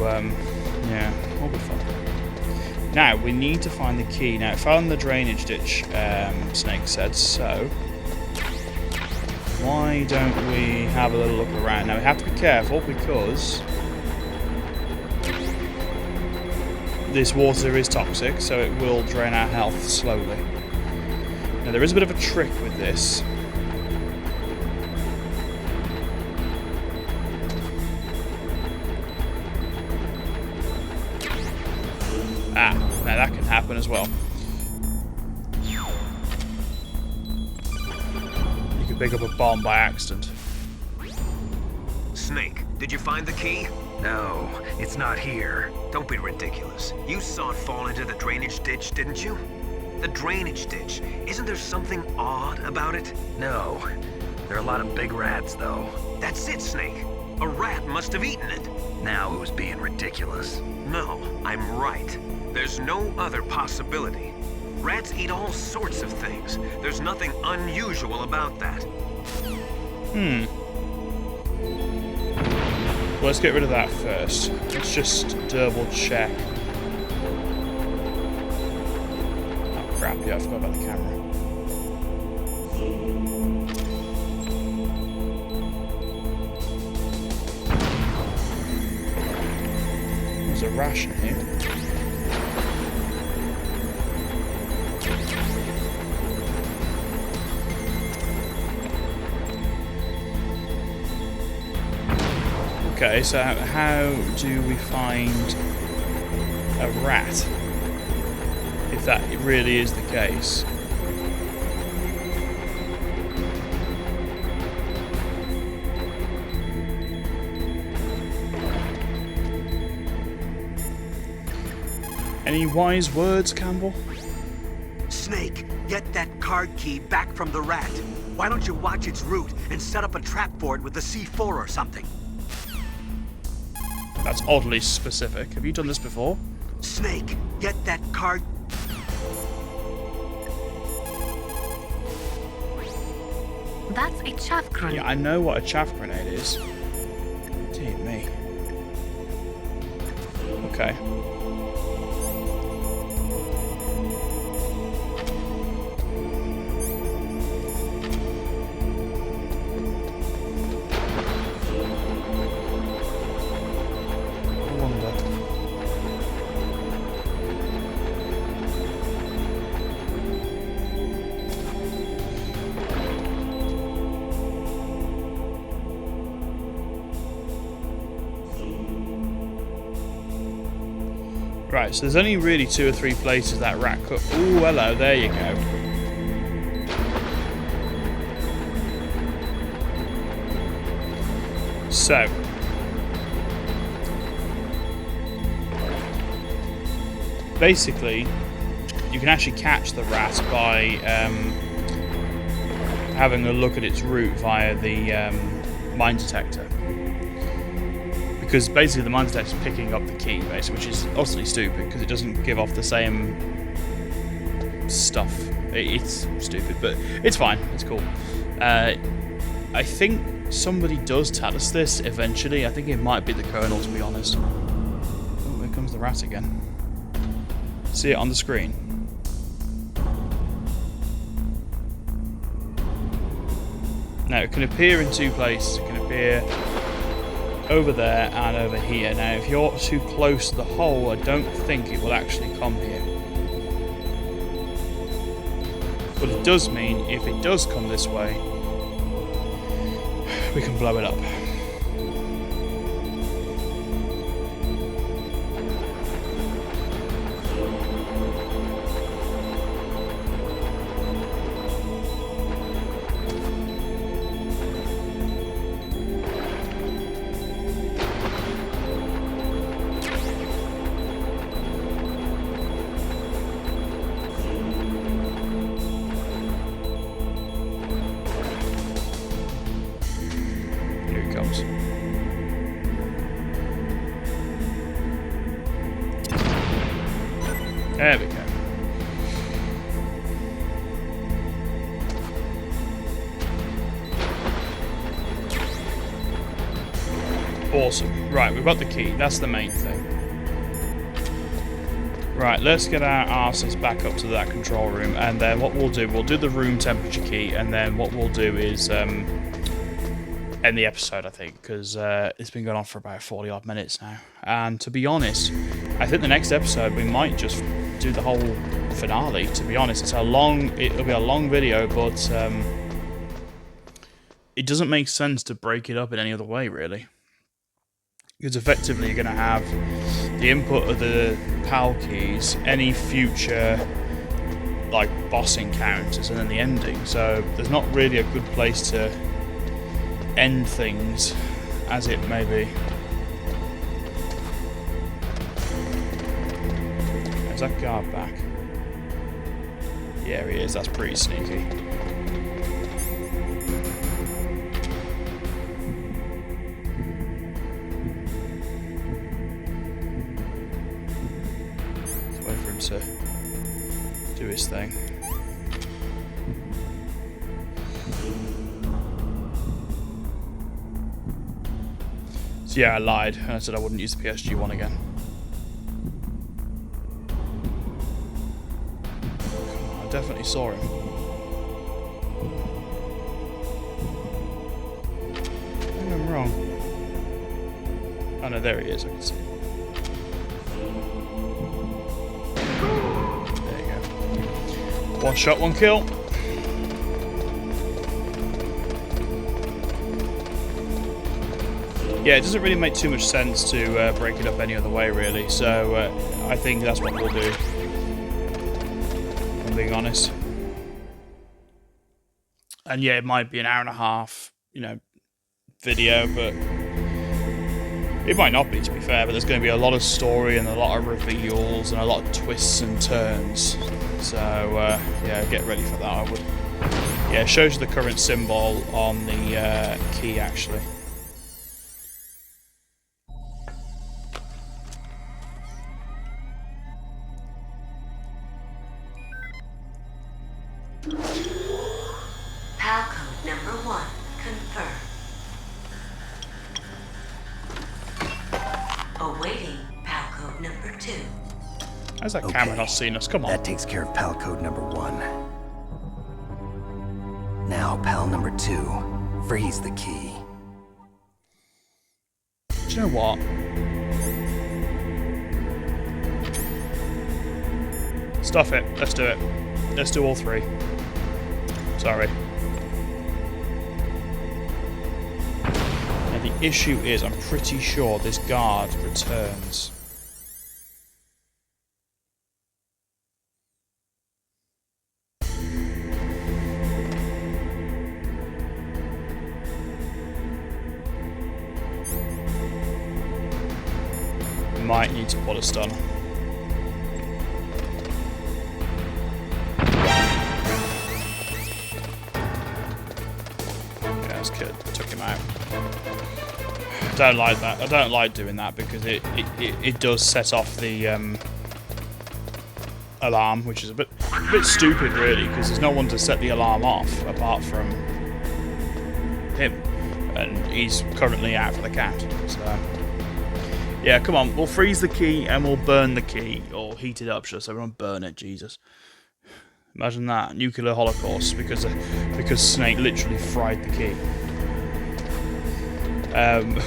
yeah, all good fun. Now, we need to find the key. Now, it fell in the drainage ditch, Snake said, so why don't we have a little look around? Now, we have to be careful because this water is toxic, so it will drain our health slowly. Now, there is a bit of a trick with this. Ah, now that can happen as well. You can pick up a bomb by accident. Snake, did you find the key? No, it's not here. Don't be ridiculous. You saw it fall into the drainage ditch, didn't you? The drainage ditch. Isn't there something odd about it? No. There are a lot of big rats, though. That's it, Snake. A rat must have eaten it. Now it was being ridiculous. No, I'm right. There's no other possibility. Rats eat all sorts of things. There's nothing unusual about that. Well, let's get rid of that first. Let's just double check. Oh crap, yeah, I forgot about the camera. There's a ration here. Okay, so how do we find a rat? If that really is the case. Any wise words, Campbell? Snake, get that card key back from the rat. Why don't you watch its route and set up a trap for it with the C4 or something? That's oddly specific. Have you done this before? Snake, get that card... That's a chaff grenade. Yeah, I know what a chaff grenade is. Dear me. Okay. Right, so there's only really 2 or 3 places that rat could... Ooh, hello, there you go. So. Basically, you can actually catch the rat by having a look at its route via the mine detector. Because basically the mine detector is picking up the key, basically, which is utterly stupid because it doesn't give off the same stuff. It's stupid, but it's fine. It's cool. I think somebody does tell us this eventually. I think it might be the Colonel, to be honest. Oh, here comes the rat again. See it on the screen. Now, it can appear in 2 places. It can appear over there and over here. Now, if you're too close to the hole, I don't think it will actually come here. But it does mean if it does come this way, we can blow it up. Awesome. Right, we've got the key. That's the main thing. Right, let's get our asses back up to that control room, and then what we'll do the room temperature key, and then what we'll do is end the episode, I think, because it's been going on for about 40-odd minutes now. And to be honest, I think the next episode we might just do the whole finale. To be honest, it'll be a long video, but it doesn't make sense to break it up in any other way, really. Because effectively you're going to have the input of the PAL keys, any future like boss encounters, and then the ending. So there's not really a good place to end things as it may be. Is that guard back? Yeah, he is. That's pretty sneaky. To do his thing. So yeah, I lied and I said I wouldn't use the PSG one again. I definitely saw him. Maybe I'm wrong. Oh no, there he is, I can see him. One shot, one kill. Yeah, it doesn't really make too much sense to break it up any other way, really. So I think that's what we'll do, if I'm being honest. And yeah, it might be an hour and a half, you know, video, but it might not be, to be fair. But there's going to be a lot of story and a lot of reveals and a lot of twists and turns. So, yeah, get ready for that, I would. Yeah, it shows you the current symbol on the key, actually. PAL code number 1, confirmed. Awaiting PAL code number 2. How's that camera not seeing us? Come on. That takes care of PAL code number 1. Now, PAL number 2. Freeze the key. Do you know what? Stuff it. Let's do it. Let's do all 3. Sorry. Now, the issue is, I'm pretty sure this guard returns. Might need to put a stun. Yeah, that's good. Took him out. Don't like that. I don't like doing that because it does set off the alarm, which is a bit stupid, really, because there's no one to set the alarm off apart from him, and he's currently out for the count. So. Yeah, come on, we'll freeze the key and we'll burn the key, or heat it up, so everyone burn it, Jesus. Imagine that, nuclear holocaust, because Snake literally fried the key. And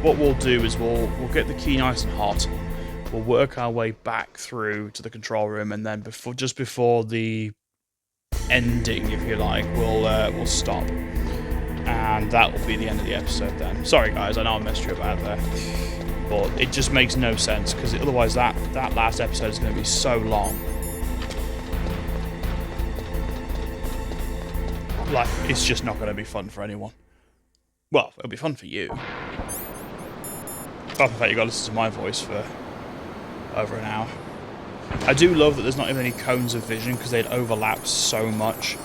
what we'll do is we'll get the key nice and hot, we'll work our way back through to the control room, and then just before the ending, if you like, we'll stop. And that will be the end of the episode then. Sorry guys, I know I messed you about there. But it just makes no sense, because otherwise that last episode is going to be so long. Like, it's just not going to be fun for anyone. Well, it'll be fun for you. Apart from the fact you got to listen to my voice for over an hour. I do love that there's not even any cones of vision, because they'd overlap so much.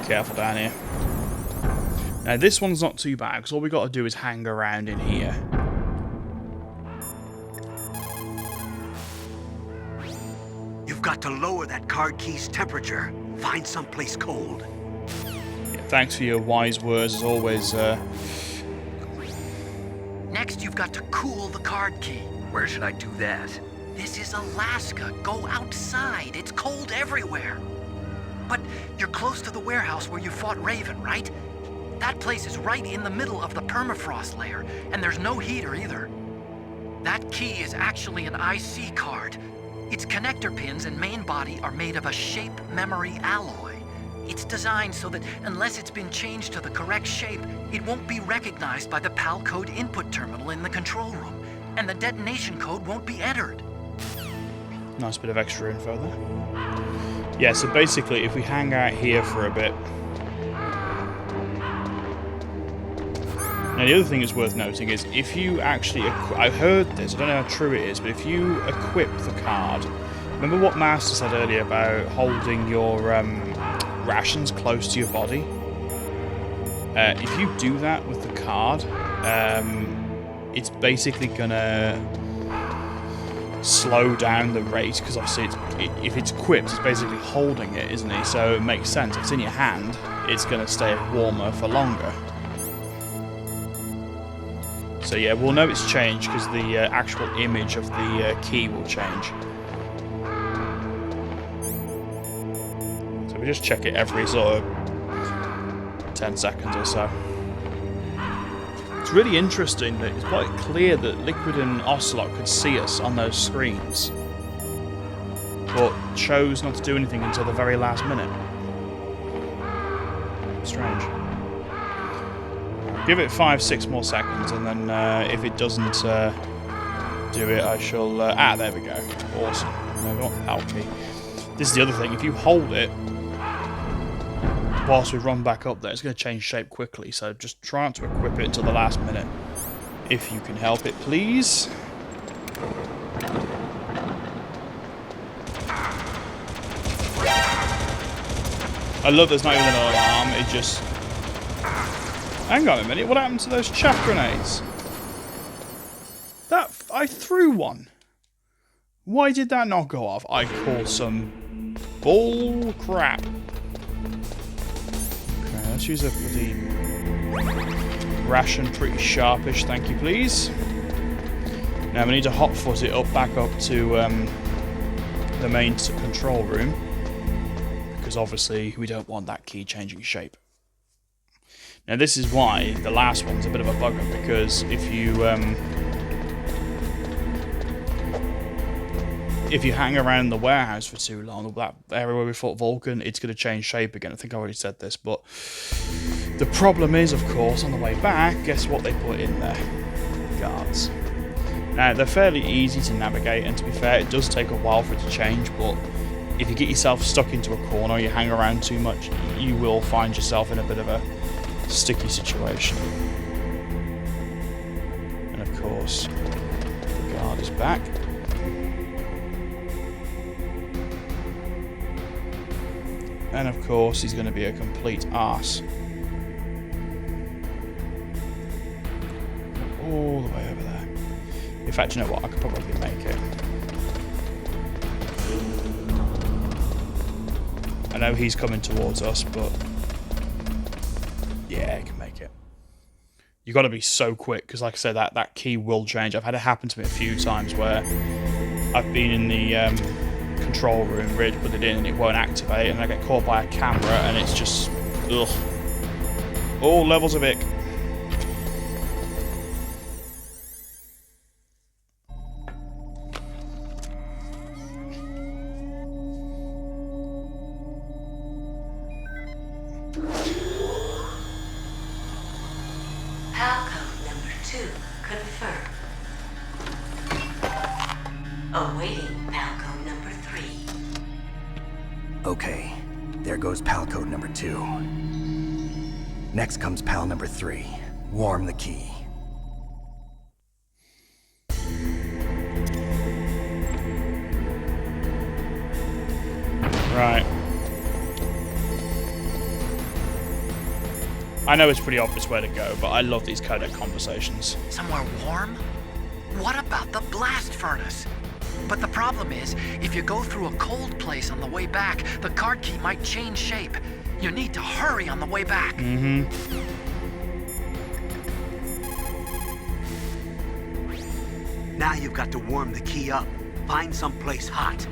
Careful down here. Now this one's not too bad, because all we got to do is hang around in here. You've got to lower that card key's temperature. Find someplace cold. Yeah, thanks for your wise words, as always. Next, you've got to cool the card key. Where should I do that? This is Alaska. Go outside. It's cold everywhere. But you're close to the warehouse where you fought Raven, right? That place is right in the middle of the permafrost layer, and there's no heater either. That key is actually an IC card. Its connector pins and main body are made of a shape memory alloy. It's designed so that unless it's been changed to the correct shape, it won't be recognized by the PAL code input terminal in the control room, and the detonation code won't be entered. Nice bit of extra info there. Yeah, so basically, if we hang out here for a bit. Now, the other thing that's worth noting is if you actually, I heard this, I don't know how true it is, but if you equip the card, remember what Master said earlier about holding your rations close to your body? If you do that with the card, it's basically gonna slow down the rate, because obviously if it's equipped, it's basically holding it, isn't it? So it makes sense. If it's in your hand, it's gonna stay warmer for longer. So yeah, we'll know it's changed because the actual image of the key will change. So we just check it every sort of 10 seconds or so. It's really interesting that it's quite clear that Liquid and Ocelot could see us on those screens, but chose not to do anything until the very last minute. Strange. Give it 5-6 more seconds, and then if it doesn't do it, I shall... there we go. Awesome. No, we want PAL key. This is the other thing. If you hold it whilst we run back up there, it's going to change shape quickly. So just try not to equip it until the last minute. If you can help it, please. I love there's not even an alarm. It just... Hang on a minute, what happened to those chaff grenades? I threw one. Why did that not go off? I call some bull crap. Okay, let's use a bloody ration, pretty sharpish, thank you please. Now we need to hot foot it back up to the main control room, because obviously we don't want that key changing shape. Now this is why the last one's a bit of a bugger, because if you hang around the warehouse for too long, that area where we fought Vulcan, it's going to change shape again. I think I already said this, but the problem is, of course, on the way back, guess what they put in there? Guards. Now, they're fairly easy to navigate, and to be fair, it does take a while for it to change, but if you get yourself stuck into a corner, or you hang around too much, you will find yourself in a bit of a sticky situation. And of course, the guard is back. And of course, he's going to be a complete arse. All the way over there. In fact, you know what? I could probably make it. I know he's coming towards us, but yeah, I can make it. You've got to be so quick, because like I said, that key will change. I've had it happen to me a few times where I've been in the control room, ready to put it in, and it won't activate, and I get caught by a camera, and it's just... ugh. All levels of ick. Awaiting PAL code number 3. Okay, there goes PAL code number 2. Next comes PAL number 3. Warm the key. Right. I know it's pretty obvious where to go, but I love these codec conversations. Somewhere warm? What about the blast furnace? But the problem is, if you go through a cold place on the way back, the card key might change shape. You need to hurry on the way back. Now you've got to warm the key up. Find someplace hot.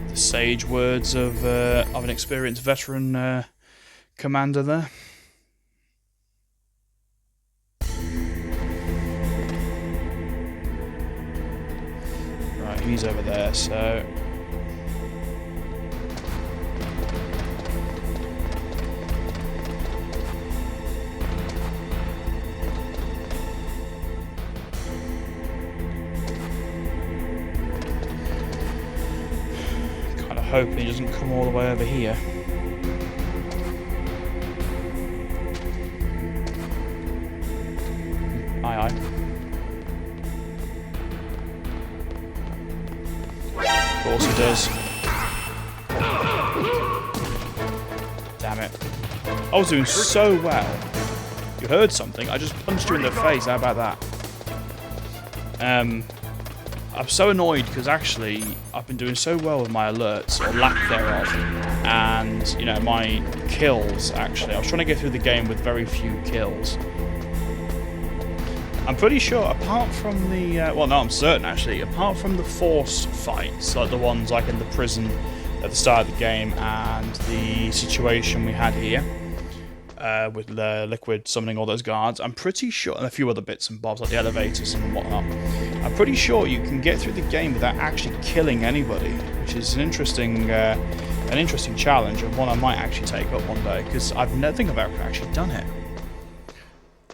The sage words of an experienced veteran commander there. Right, he's over there, so... hoping he doesn't come all the way over here. Aye, aye. Of course he does. Damn it. I was doing so well. You heard something? I just punched you in the face. How about that? I'm so annoyed because actually I've been doing so well with my alerts, or lack thereof, and, you know, my kills, actually. I was trying to get through the game with very few kills. I'm pretty sure, apart from the... well, no, I'm certain, actually. Apart from the force fights, like the ones like in the prison at the start of the game, and the situation we had here, with Liquid summoning all those guards, I'm pretty sure, and a few other bits and bobs like the elevators and whatnot, I'm pretty sure you can get through the game without actually killing anybody, which is an interesting challenge, and one I might actually take up one day, because I don't think I've ever actually done it.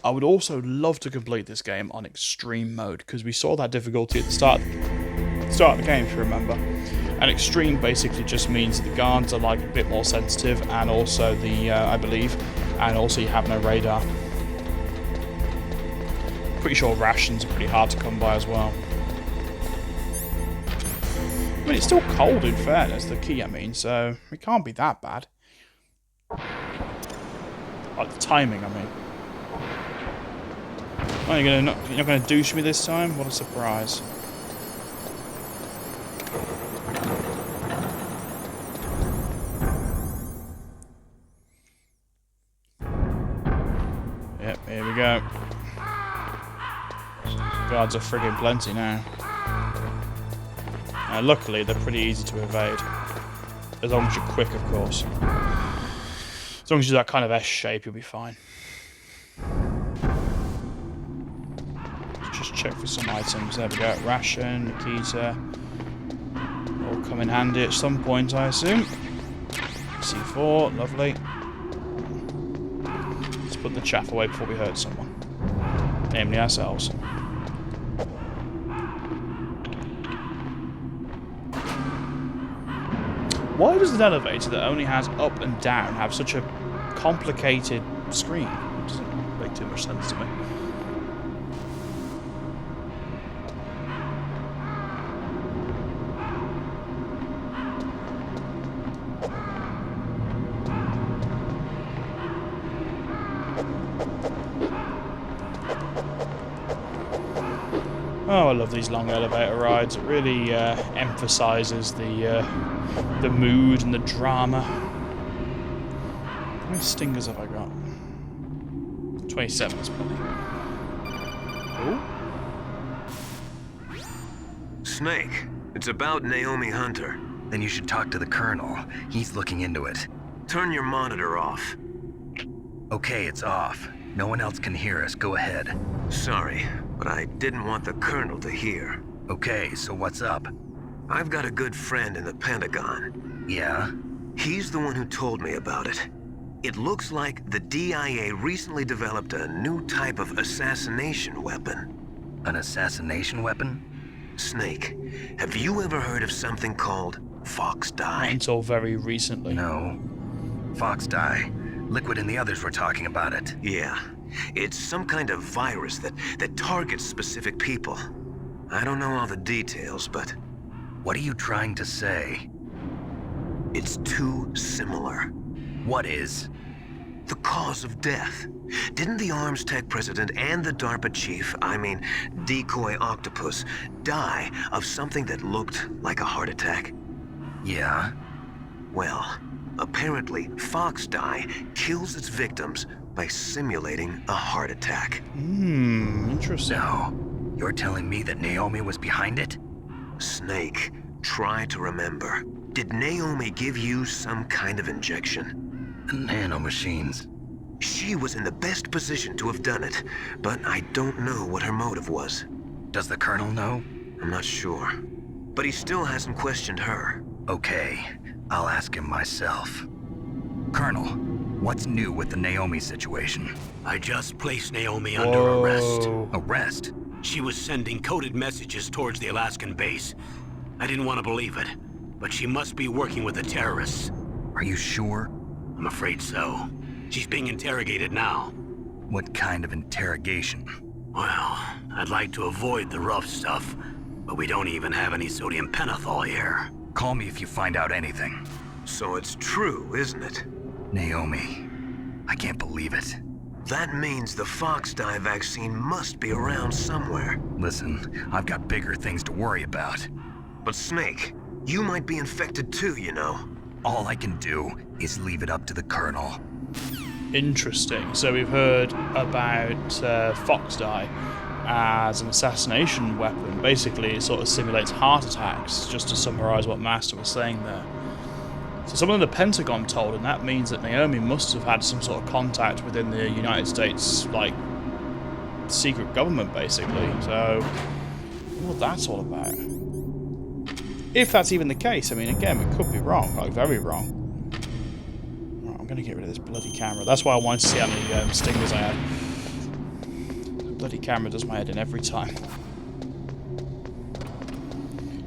I would also love to complete this game on extreme mode, because we saw that difficulty at the start of the game, if you remember. And extreme basically just means the guards are like a bit more sensitive, and also the, I believe, and also you have no radar. Pretty sure rations are pretty hard to come by as well. I mean, it's still cold in fairness, the key I mean, so it can't be that bad. Like the timing, I mean. Oh, you're not gonna douche me this time? What a surprise. Yep, here we go. Guards are friggin' plenty now. Luckily, they're pretty easy to evade. As long as you're quick, of course. As long as you're that kind of S shape, you'll be fine. Let's just check for some items. There we go. Ration, Nikita. All come in handy at some point, I assume. C4, lovely. Let's put the chaff away before we hurt someone. Namely ourselves. Why does an elevator that only has up and down have such a complicated screen? It doesn't make too much sense to me. Oh, I love these long elevator rides. It really emphasises the mood and the drama. How many stingers have I got? 27 is probably. Ooh. Snake, it's about Naomi Hunter. Then you should talk to the Colonel. He's looking into it. Turn your monitor off. Okay, it's off. No one else can hear us. Go ahead. Sorry, but I didn't want the Colonel to hear. Okay, so what's up? I've got a good friend in the Pentagon. Yeah? He's the one who told me about it. It looks like the DIA recently developed a new type of assassination weapon. An assassination weapon? Snake, have you ever heard of something called FOXHOUND? Not until very recently. No. FOXHOUND. Liquid and the others were talking about it. Yeah. It's some kind of virus that targets specific people. I don't know all the details, but... What are you trying to say? It's too similar. What is? The cause of death. Didn't the arms tech president and the DARPA chief, decoy octopus, die of something that looked like a heart attack? Yeah? Well, apparently Fox Die kills its victims by simulating a heart attack. Interesting. So, you're telling me that Naomi was behind it? Snake, try to remember. Did Naomi give you some kind of injection? Nanomachines. She was in the best position to have done it, but I don't know what her motive was. Does the Colonel know? I'm not sure. But he still hasn't questioned her. Okay, I'll ask him myself. Colonel, what's new with the Naomi situation? I just placed Naomi under arrest. Arrest? She was sending coded messages towards the Alaskan base. I didn't want to believe it, but she must be working with the terrorists. Are you sure? I'm afraid so. She's being interrogated now. What kind of interrogation? Well, I'd like to avoid the rough stuff, but we don't even have any sodium pentothal here. Call me if you find out anything. So it's true, isn't it? Naomi, I can't believe it. That means the Fox Die vaccine must be around somewhere. Listen, I've got bigger things to worry about. But Snake, you might be infected too, you know. All I can do is leave it up to the Colonel. Interesting. So we've heard about Fox Die as an assassination weapon. Basically, it sort of simulates heart attacks, just to summarize what Master was saying there. So someone in the Pentagon told him that means that Naomi must have had some sort of contact within the United States, like, secret government, basically. So, what that's all about. If that's even the case, I mean, again, we could be wrong, like, very wrong. Right, I'm going to get rid of this bloody camera. That's why I wanted to see how many stingers I had. The bloody camera does my head in every time.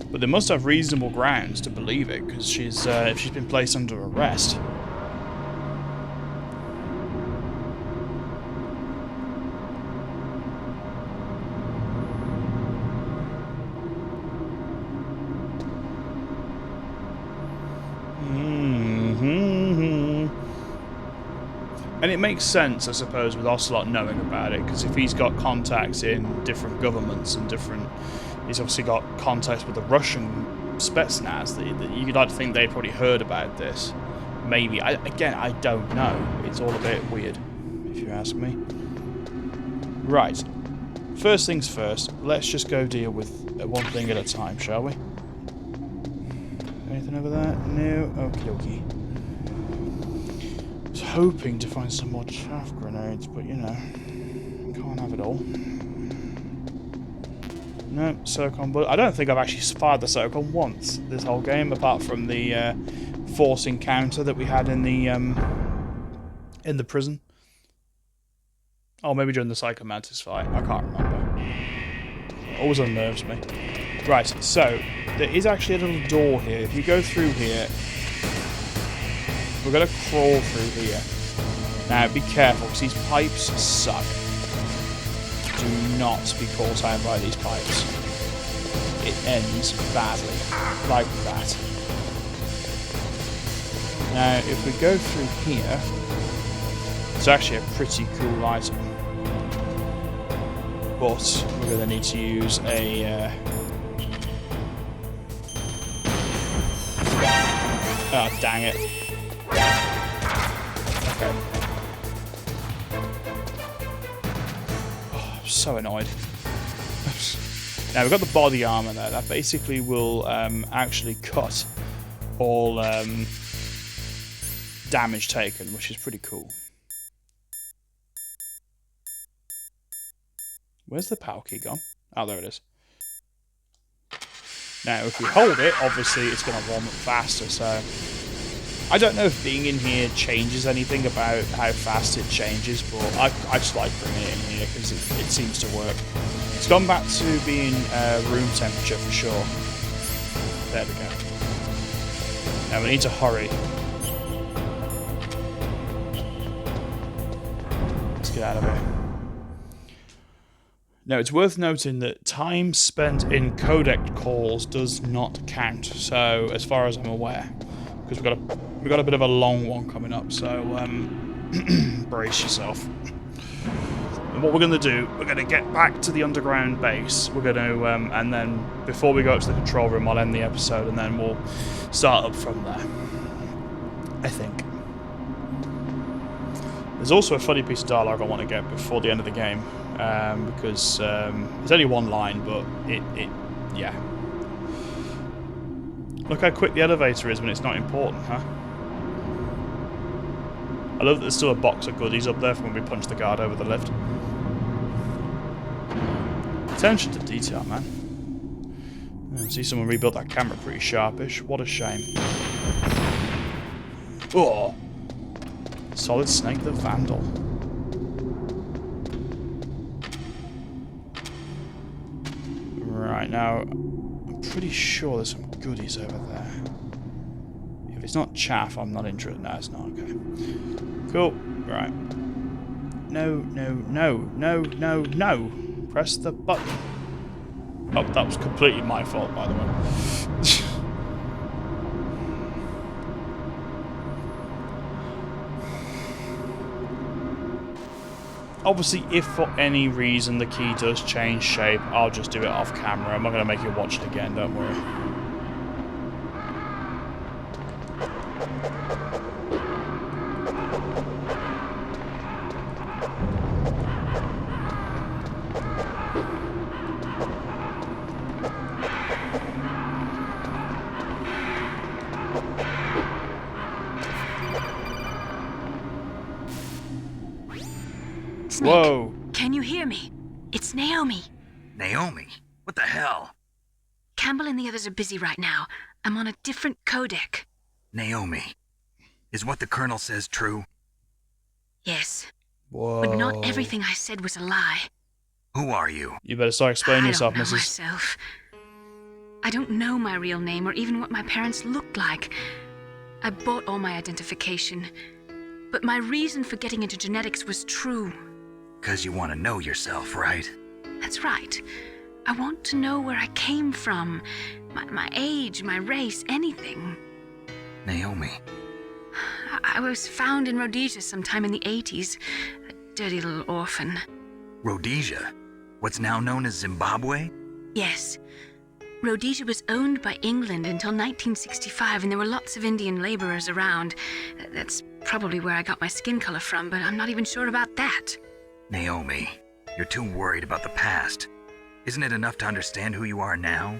But they must have reasonable grounds to believe it, because if she's been placed under arrest. And it makes sense, I suppose, with Ocelot knowing about it, because if he's got contacts in different governments and different... He's obviously got contacts with the Russian Spetsnaz. You'd like to think they'd probably heard about this. Maybe. Again, I don't know. It's all a bit weird, if you ask me. Right. First things first, let's just go deal with one thing at a time, shall we? Anything over there? No? Okie dokie. I was hoping to find some more chaff grenades, but you know, can't have it all. No, Circon bullet. I don't think I've actually fired the Circon once this whole game, apart from the force encounter that we had in the prison. Oh, maybe during the Psychomantis fight. I can't remember. It always unnerves me. Right, so there is actually a little door here. If you go through here, we're going to crawl through here. Now, be careful, because these pipes suck. Do not be caught out by these pipes. It ends badly, like that. Now, if we go through here, it's actually a pretty cool item. But we're going to need to use a... Oh, dang it. Okay. Oh, I'm so annoyed. Now, we've got the body armor there. That basically will actually cut all damage taken, which is pretty cool. Where's the power key gone? Oh, there it is. Now, if we hold it, obviously it's going to warm up faster, so... I don't know if being in here changes anything about how fast it changes, but I just like bringing it in here because it seems to work. It's gone back to being room temperature for sure. There we go. Now we need to hurry. Let's get out of here. Now, it's worth noting that time spent in codec calls does not count, so as far as I'm aware, because we've got a bit of a long one coming up, so Brace yourself. And what we're going to do, we're going to get back to the underground base. We're going to, and then before we go up to the control room, I'll end the episode, and then we'll start up from there. I think. There's also a funny piece of dialogue I want to get before the end of the game, because there's only one line, but yeah. Look how quick the elevator is when it's not important, huh? I love that there's still a box of goodies up there from when we punched the guard over the lift. Attention to detail, man. I see someone rebuilt that camera pretty sharpish. What a shame. Oh! Solid Snake the Vandal. Right, now, I'm pretty sure there's some goodies over there. If it's not chaff, I'm not interested. No, it's not. Okay. Cool. Right. No, no, no, no, no, no. Press the button. Oh, that was completely my fault, by the way. Obviously, if for any reason the key does change shape, I'll just do it off camera. I'm not going to make you watch it again, don't worry. Snake, whoa. Can you hear me? It's Naomi. Naomi? What the hell? Campbell and the others are busy right now. I'm on a different codec. Naomi, is what the Colonel says true? Yes. Whoa. But not everything I said was a lie. Who are you? You better start explaining yourself, I don't know Mrs. myself. I don't know my real name or even what my parents looked like. I bought all my identification. But my reason for getting into genetics was true. 'Cause you want to know yourself, right? That's right. I want to know where I came from. My age, my race, anything. Naomi. I was found in Rhodesia sometime in the 80s. A dirty little orphan. Rhodesia? What's now known as Zimbabwe? Yes. Rhodesia was owned by England until 1965, and there were lots of Indian laborers around. That's probably where I got my skin color from, but I'm not even sure about that. Naomi, you're too worried about the past. Isn't it enough to understand who you are now?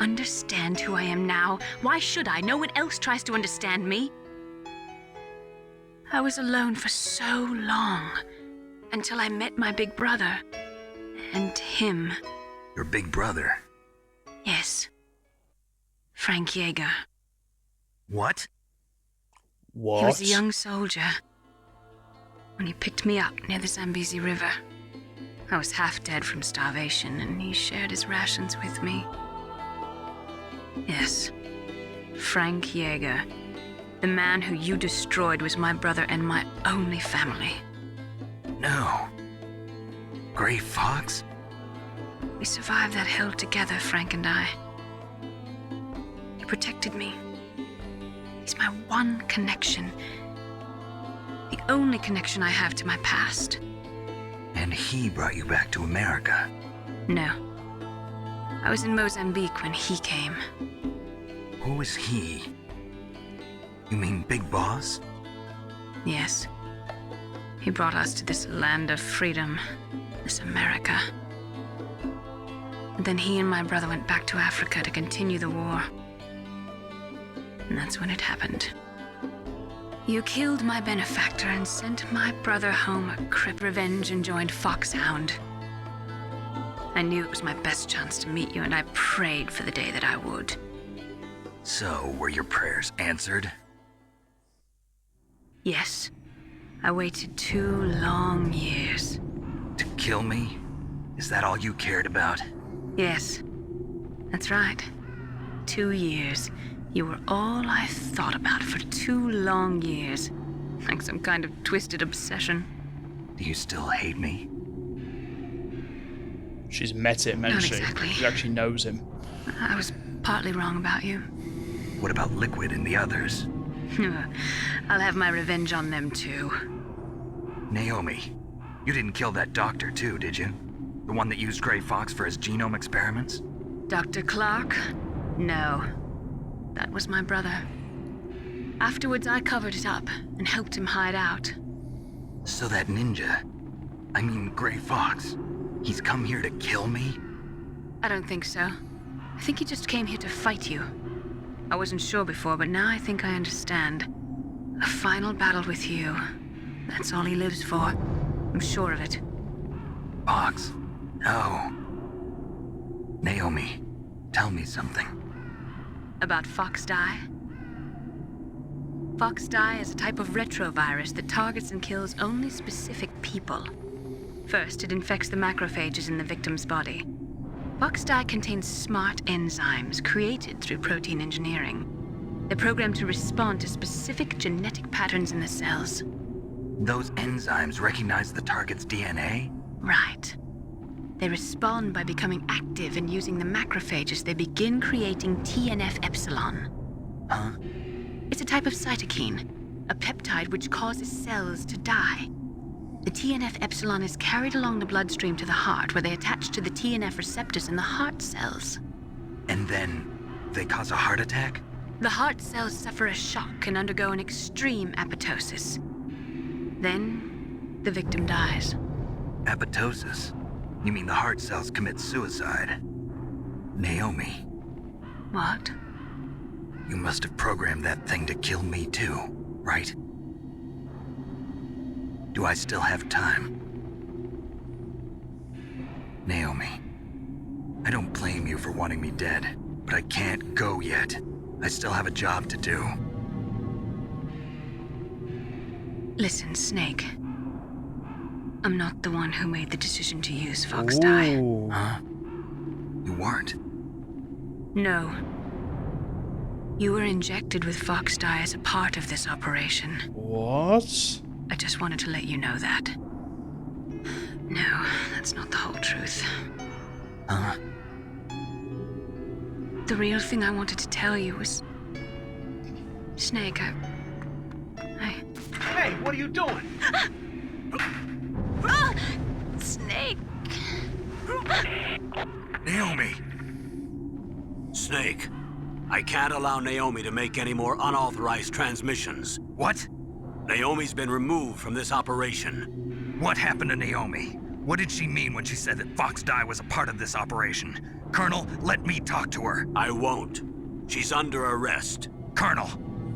Understand who I am now? Why should I? No one else tries to understand me. I was alone for so long, until I met my big brother. And him. Your big brother? Yes. Frank Yeager. What? What? He was a young soldier when he picked me up near the Zambezi River. I was half dead from starvation, and he shared his rations with me. Yes, Frank Yeager. The man who you destroyed was my brother and my only family. No. Gray Fox? We survived that hell together, Frank and I. He protected me. He's my one connection. The only connection I have to my past. And he brought you back to America? No. I was in Mozambique when he came. Who is he? You mean Big Boss? Yes. He brought us to this land of freedom, this America. And then he and my brother went back to Africa to continue the war. And that's when it happened. You killed my benefactor and sent my brother home a crip revenge and joined FOXHOUND. I knew it was my best chance to meet you, and I prayed for the day that I would. So, were your prayers answered? Yes. I waited 2 long years. To kill me? Is that all you cared about? Yes. That's right. 2 years. You were all I thought about for 2 long years. Like some kind of twisted obsession. Do you still hate me? She's met him, hasn't she? Not exactly. She actually knows him. I was partly wrong about you. What about Liquid and the others? I'll have my revenge on them too. Naomi, you didn't kill that doctor too, did you? The one that used Grey Fox for his genome experiments? Dr. Clark? No. That was my brother. Afterwards, I covered it up and helped him hide out. So that ninja, I mean Grey Fox, he's come here to kill me? I don't think so. I think he just came here to fight you. I wasn't sure before, but now I think I understand. A final battle with you. That's all he lives for. I'm sure of it. Fox? No. Naomi, tell me something. About FOXDIE? FOXDIE is a type of retrovirus that targets and kills only specific people. First, it infects the macrophages in the victim's body. FOXDIE contains smart enzymes created through protein engineering. They're programmed to respond to specific genetic patterns in the cells. Those enzymes recognize the target's DNA? Right. They respond by becoming active and using the macrophages. They begin creating TNF-epsilon. Huh? It's a type of cytokine, a peptide which causes cells to die. The TNF-epsilon is carried along the bloodstream to the heart, where they attach to the TNF receptors in the heart cells. And then they cause a heart attack? The heart cells suffer a shock and undergo an extreme apoptosis. Then, the victim dies. Apoptosis? You mean the heart cells commit suicide? Naomi. What? You must have programmed that thing to kill me too, right? Do I still have time? Naomi, I don't blame you for wanting me dead, but I can't go yet. I still have a job to do. Listen, Snake. I'm not the one who made the decision to use FOXDIE. Huh? You weren't? No. You were injected with FOXDIE as a part of this operation. What? I just wanted to let you know that. No, that's not the whole truth. Huh? The real thing I wanted to tell you was... Snake, I... Hey, what are you doing? Snake! Naomi! Snake, I can't allow Naomi to make any more unauthorized transmissions. What? Naomi's been removed from this operation. What happened to Naomi? What did she mean when she said that FOXDIE was a part of this operation? Colonel, let me talk to her. I won't. She's under arrest. Colonel,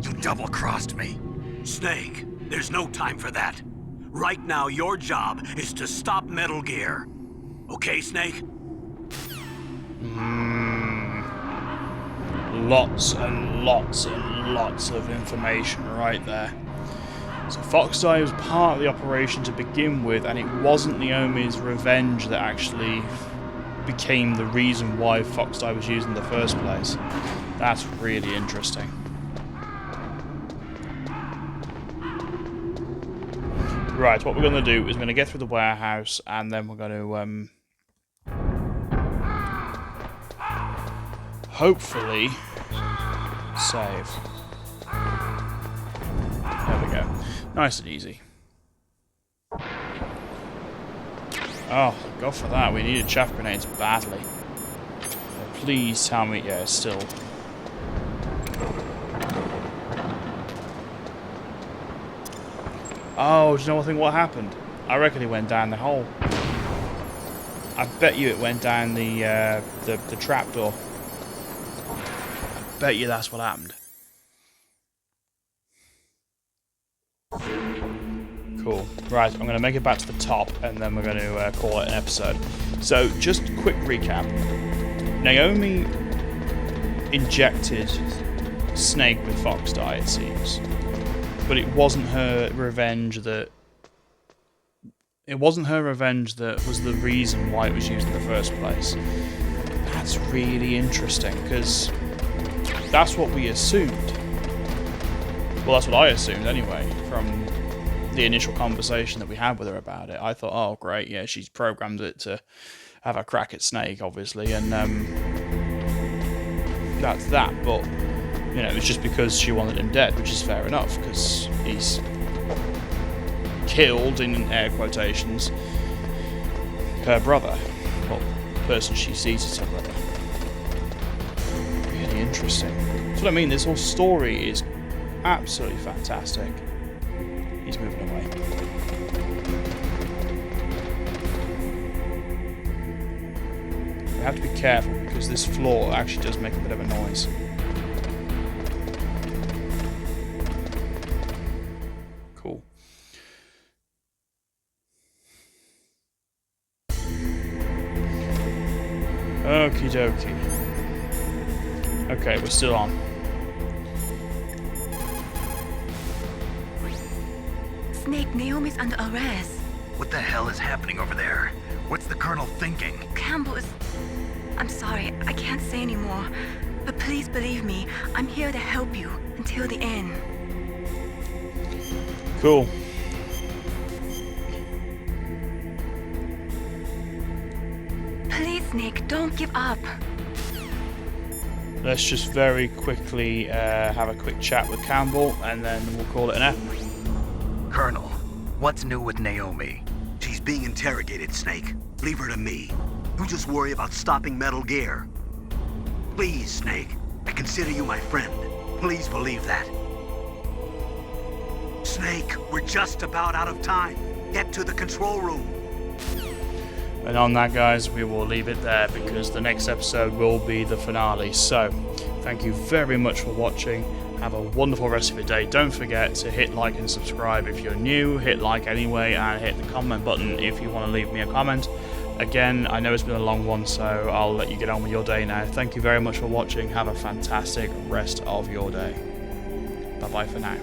you double-crossed me. Snake, there's no time for that. Right now, your job is to stop Metal Gear. Okay, Snake? Lots and lots and lots of information right there. So FOXDIE was part of the operation to begin with, and it wasn't Naomi's revenge that actually became the reason why FOXDIE was used in the first place. That's really interesting. Right, what we're going to do is we're going to get through the warehouse, and then we're going to hopefully save. There we go. Nice and easy. Oh, go for that. We needed chaff grenades badly. Please tell me, yeah, still. Oh, do you know what happened? I reckon it went down the hole. I bet you it went down the trapdoor. I bet you that's what happened. Cool. Right, I'm going to make it back to the top, and then we're going to call it an episode. So, just a quick recap. Naomi injected Snake with FOXDIE, it seems. But it wasn't her revenge that... It wasn't her revenge that was the reason why it was used in the first place. That's really interesting, because that's what we assumed. Well, that's what I assumed, anyway, from the initial conversation that we had with her about it. I thought, oh, great, yeah, she's programmed it to have a crack at Snake, obviously, and that's that, but... You know, it's just because she wanted him dead, which is fair enough, because he's killed, in air quotations, her brother. Well, the person she sees as her brother. Really interesting. That's what I mean, this whole story is absolutely fantastic. He's moving away. We have to be careful because this floor actually does make a bit of a noise. Cool. Okie dokie. Okay, we're still on. Snake, Naomi's under arrest. What the hell is happening over there? What's the Colonel thinking? Campbell is... I'm sorry, I can't say anymore. But please believe me, I'm here to help you until the end. Cool. Please, Snake, don't give up. Let's just very quickly have a quick chat with Campbell, and then we'll call it an F. Colonel, what's new with Naomi? She's being interrogated, Snake. Leave her to me. You just worry about stopping Metal Gear. Please, Snake. I consider you my friend. Please believe that. Snake, we're just about out of time. Get to the control room. And on that, guys, we will leave it there because the next episode will be the finale. So, thank you very much for watching. Have a wonderful rest of your day. Don't forget to hit like and subscribe if you're new. Hit like anyway, and hit the comment button if you want to leave me a comment. Again, I know it's been a long one, so I'll let you get on with your day now. Thank you very much for watching. Have a fantastic rest of your day. Bye-bye for now.